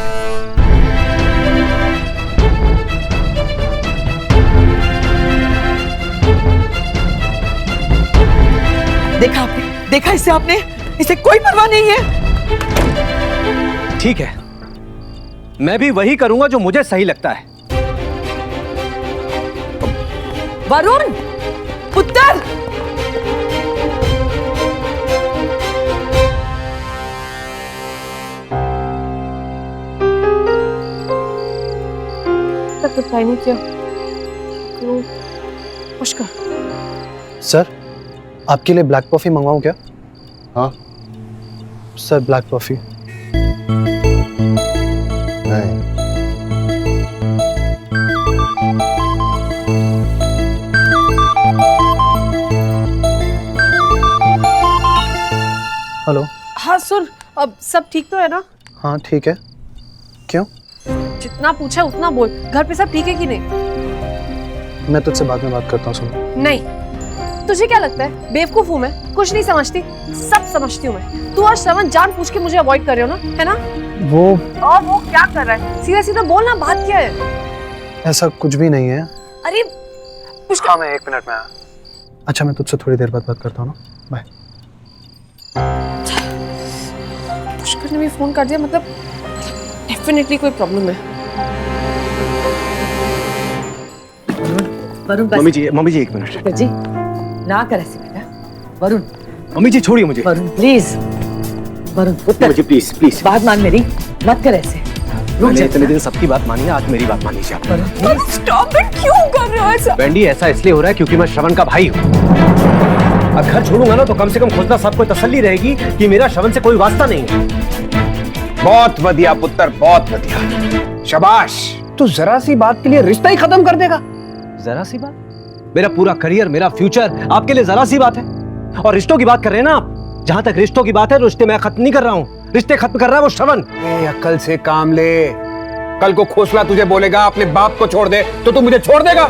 देखा आपने, देखा इसे आपने, इसे कोई परवाह नहीं है। ठीक है, मैं भी वही करूंगा जो मुझे सही लगता है। वरुण, पुत्र, तक रिप्लाई नहीं किया। पुष्कर, सर आपके लिए ब्लैक कॉफी मंगवाऊं क्या? हाँ सर, ब्लैक कॉफी। अब सब ठीक तो है ना? हाँ ठीक है। क्यों? जितना पूछा उतना बोल। घर पे सब ठीक है कि नहीं? मैं तुझसे बाद में बात करता हूँ सुनो। नहीं। तुझे क्या लगता है बेवकूफ हूँ मैं? कुछ नहीं समझती, सब समझती हूँ मैं। तू और श्रवण जानबूझ के मुझे अवॉइड कर रहे हो ना, है ना? और वो क्या कर रहा है? सीधा सीधा बोल ना, बात क्या है? ऐसा कुछ भी नहीं है। अरे कुछ हाँ, मैं 1 मिनट में आया। अच्छा, मैं तुझसे थोड़ी देर बाद बात करता हूँ ना। बाय। पुष्कर ने भी फोन कर दिया, मतलब डेफिनेटली कोई प्रॉब्लम है। वरुण बस। मम्मी जी 1 मिनट। जी ना कर ऐसे बेटा। वरुण। मम्मी जी छोड़िए मुझे। वरुण प्लीज। वरुण पुत्र मुझे प्लीज बात मान मेरी, मत कर ऐसे। मैंने इतने दिन सबकी बात मानी है, आज मेरी बात मानी चाहिए। स्टॉप इट, क्यों कर रहे हो ऐसा? वेंडी, ऐसा इसलिए हो रहा है क्योंकि मैं श्रवण का भाई हूँ। अब घर छोड़ूंगा ना तो कम से कम खोसला साहब को तसल्ली रहेगी कि मेरा श्रवण से कोई वास्ता नहीं है। बहुत बढ़िया पुत्र, बहुत बढ़िया, शाबाश। तू जरा सी बात के लिए रिश्ता ही खत्म कर देगा? जरा सी बात? मेरा पूरा करियर, मेरा फ्यूचर आपके लिए जरा सी बात है? और रिश्तों की बात कर रहे हैं ना आप? जहां तक रिश्तों की बात है, रिश्ते मैं खत्म नहीं कर रहा हूँ, रिश्ते खत्म कर रहा है वो श्रवण। अक्ल से काम ले। कल को खोसला तुझे बोलेगा अपने बाप को छोड़ दे, तो तू मुझे छोड़ देगा?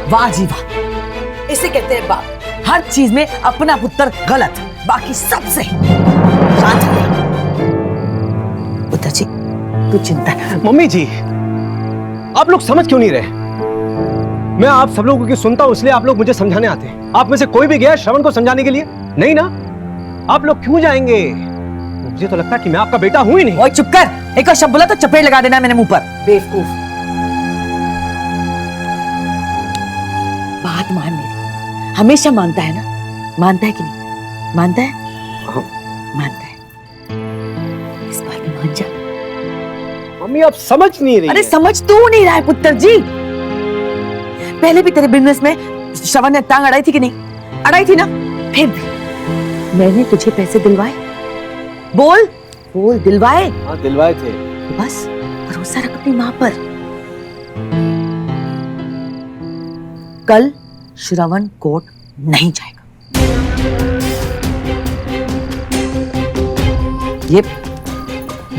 वाह जी वाह, इसे कहते हैं बाप। हर चीज में अपना पुत्र गलत, बाकी सब सही। शांत हो जा। पुत्र जी तू चिंता न। मम्मी जी, आप लोग समझ क्यों नहीं रहे? मैं आप सब लोगों की सुनता हूं, इसलिए आप लोग मुझे समझाने आते हैं। आप में से कोई भी गया श्रवण को समझाने के लिए? नहीं ना? आप लोग क्यों जाएंगे? मुझे तो लगता है कि मैं आपका बेटा हूं ही नहीं। ओए चुप कर, एक और शब्द बोला तो चपेट लगा देना मेरे मुंह पर, बेवकूफ। बात मान मेरी, हमेशा मानता है ना? मानता है कि नहीं? मानता है? मानता है। इस बार भी मान जा। मम्मी आप समझ नहीं रही। अरे समझ तू नहीं रहा है पुत्र जी। पहले भी तेरे बिजनेस में श्रवण ने टांग अड़ाई थी कि नहीं? अड़ाई थी ना? फिर भी मैंने तुझे पैसे दिलवाए। बोल बोल, दिलवाए? हाँ दिलवाए थे। बस भरोसा रख अपनी मां पर। कल श्रवण कोर्ट नहीं जाएगा।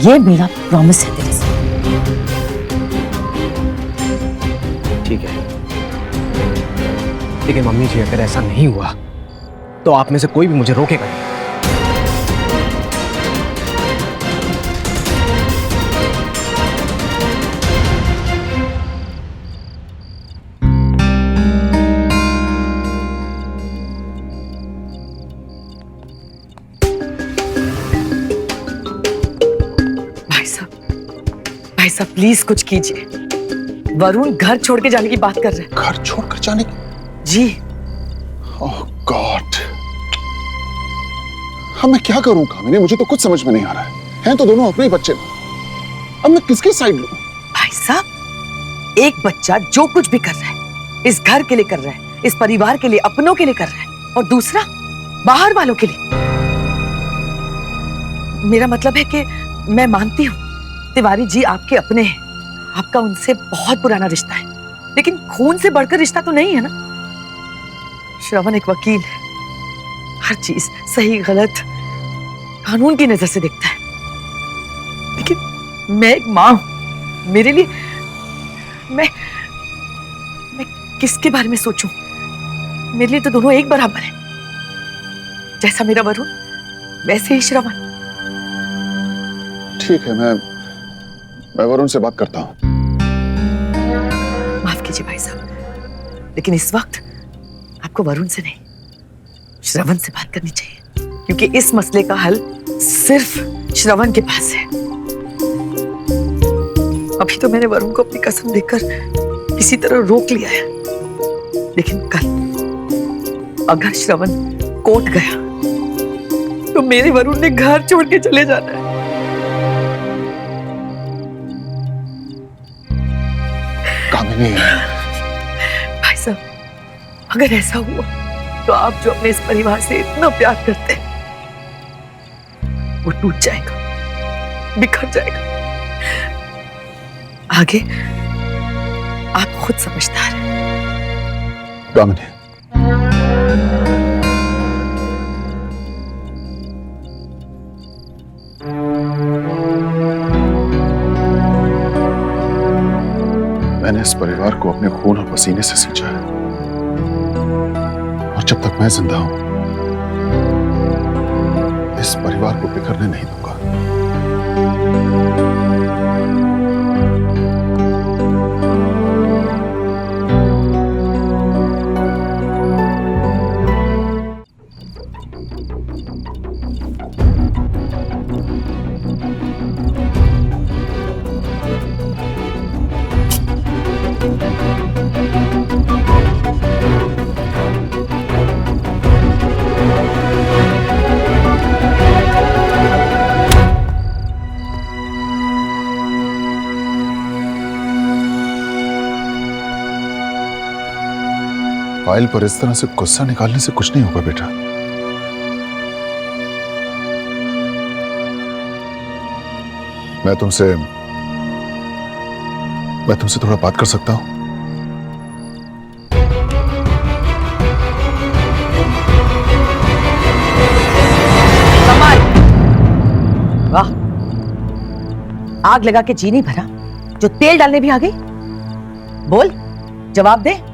ये मेरा प्रॉमिस है तेरे से। ठीक है, लेकिन मम्मी जी अगर ऐसा नहीं हुआ तो आप में से कोई भी मुझे रोकेगा नहीं। भाई साहब प्लीज कुछ कीजिए। वरुण घर छोड़ के जाने की बात कर रहे हैं। घर छोड़कर जाने की? जी। ओह गॉड, अब मैं क्या करूं कामिनी? मुझे तो कुछ समझ में नहीं आ रहा है। हैं तो दोनों अपने ही बच्चे, अब मैं किसकी साइड लूं? भाई साहब, एक बच्चा जो कुछ भी कर रहा है इस घर के लिए कर रहा है, इस परिवार के लिए, अपनों के लिए कर रहा है, और दूसरा बाहर वालों के लिए। मेरा मतलब है कि मैं मानती हूँ तिवारी जी आपके अपने हैं, आपका उनसे बहुत पुराना रिश्ता है, लेकिन खून से बढ़कर रिश्ता तो नहीं है ना। श्रवण एक वकील है, हर चीज सही गलत कानून की नजर से देखता है, लेकिन मैं एक मां हूं। मेरे लिए मैं किसके बारे में सोचूं? मेरे लिए तो दोनों एक बराबर है। जैसा मेरा वरुण वैसे ही श्रवण। ठीक है, मैं वरुण से बात करता हूं। माफ कीजिए भाई साहब, लेकिन इस वक्त आपको वरुण से नहीं श्रवण से बात करनी चाहिए, क्योंकि इस मसले का हल सिर्फ श्रवण के पास है। अभी तो मैंने वरुण को अपनी कसम देकर किसी तरह रोक लिया है, लेकिन कल अगर श्रवण कोर्ट गया तो मेरे वरुण ने घर छोड़ के चले जाना है। कामिनी, भाई साहब, अगर ऐसा हुआ तो आप जो अपने इस परिवार से इतना प्यार करते हैं वो टूट जाएगा, बिखर जाएगा। आगे आप खुद समझदार हैं। कामिनी, मैंने इस परिवार को अपने खून और पसीने से सींचा है, और जब तक मैं जिंदा हूं इस परिवार को बिखरने नहीं दूंगा। फाइल पर इस तरह से गुस्सा निकालने से कुछ नहीं होगा बेटा। मैं तुमसे थोड़ा बात कर सकता हूं? वाह, आग लगा के जी नहीं भरा जो तेल डालने भी आ गई। बोल, जवाब दे।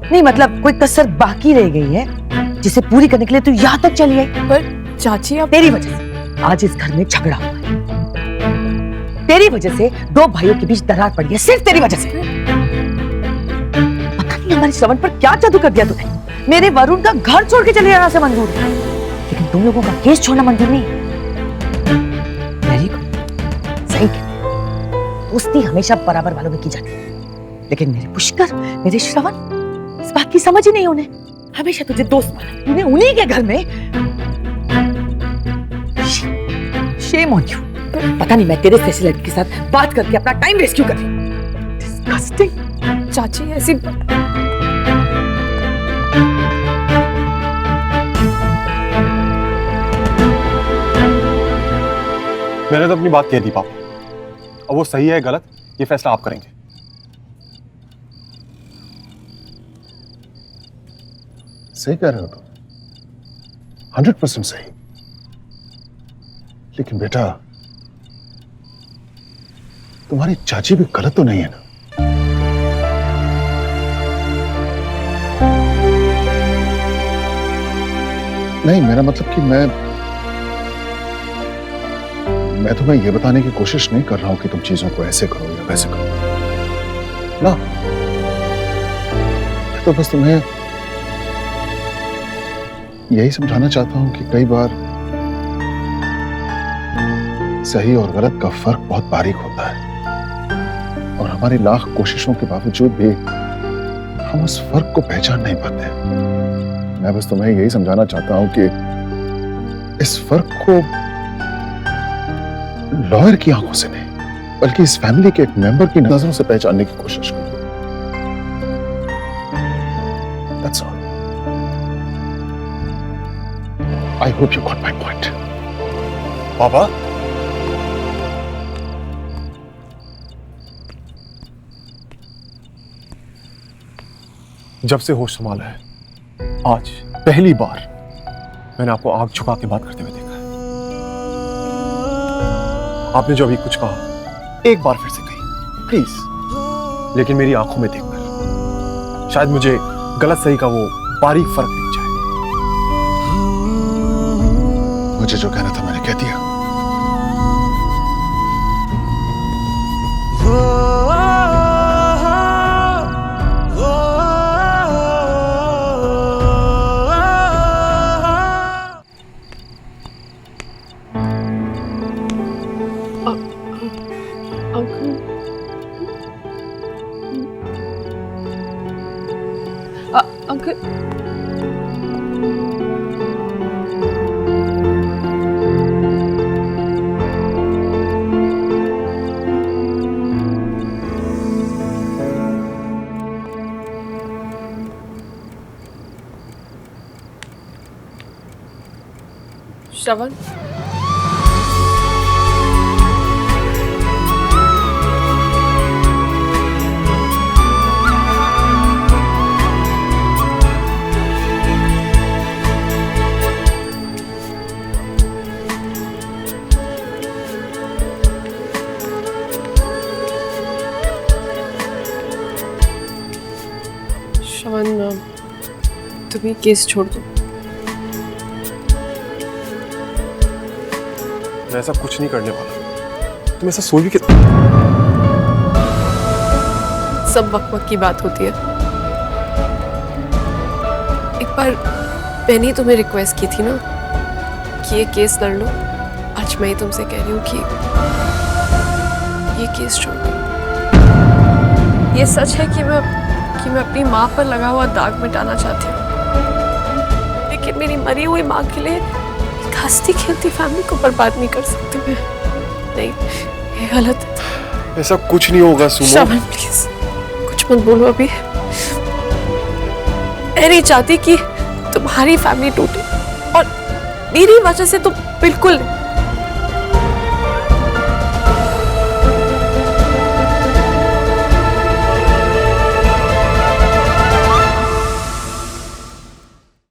नहीं मतलब कोई कसर बाकी रह गई है जिसे पूरी करने के लिए तू यहाँ तक चली आई। पर चाची अब तेरी वजह से आज इस घर में झगड़ा हुआ है। तेरी वजह से दो भाइयों के बीच दरार पड़ी है, सिर्फ तेरी वजह से। पता नहीं हमारे श्रवण पर क्या जादू कर दिया तूने। मेरे वरुण का घर छोड़ के चले जाना से मंजूर है, लेकिन तुम लोगों का केस छोड़ना मंजूर नहीं। वेरी गुड, सही है। दोस्ती हमेशा बराबर वालों में की जाती है, लेकिन मेरे पुष्कर, मेरे श्रवण इस बात की समझ ही नहीं उन्हें। हमेशा तुझे दोस्त माना, उन्हें उन्हीं के घर में। Shame on you. पता नहीं मैं तेरे जैसे लड़की के साथ बात करके अपना टाइम वेस्ट क्यों कर रही हूं। डिस्गस्टिंग। चाची ऐसी मैंने तो अपनी बात कह दी पापा। अब वो सही है गलत ये फैसला आप करेंगे। सही कह रहे हो तुम, 100% सही। लेकिन बेटा तुम्हारी चाची भी गलत तो नहीं है ना? नहीं, मेरा मतलब कि मैं तुम्हें यह बताने की कोशिश नहीं कर रहा हूं कि तुम चीजों को ऐसे करो या वैसे करो ना। तो बस तुम्हें यही समझाना चाहता हूं कि कई बार सही और गलत का फर्क बहुत बारीक होता है, और हमारी लाख कोशिशों के बावजूद भी हम उस फर्क को पहचान नहीं पाते। मैं बस तुम्हें यही समझाना चाहता हूं कि इस फर्क को लॉयर की आंखों से नहीं, बल्कि इस फैमिली के एक मेंबर की नजरों से पहचानने की कोशिश करो। That's all. I hope you got my point. पापा, जब से होश संभाला है आज पहली बार मैंने आपको आंख झुका के बात करते हुए देखा है। आपने जो अभी कुछ कहा एक बार फिर से कही प्लीज, लेकिन मेरी आंखों में देखकर शायद मुझे गलत सही का वो बारीक फर्क दिख जाए। मुझे जो कहना था मैंने कह दिया। अंकल श्रवण, तुम ये केस छोड़ दो। मैं ऐसा कुछ नहीं करने वाला। तुम ऐसा सोच भी सब वक्त की बात होती है। एक बार मैंने तुम्हें रिक्वेस्ट की थी ना कि ये केस लड़ लो। आज मैं ही तुमसे कह रही हूँ कि ये केस छोड़ दो। ये सच है कि मैं अपनी माँ पर लगा हुआ दाग मिटाना चाहती हूँ, लेकिन मेरी मरी हुई माँ के लिए एक हंसती खेलती फैमिली को बर्बाद नहीं कर सकती मैं। नहीं, ये गलत है। ऐसा कुछ नहीं होगा सुमो। श्रवण प्लीज कुछ मत बोलो अभी। मैं नहीं चाहती कि तुम्हारी फैमिली टूटे और मेरी वजह से तुम बिल्कुल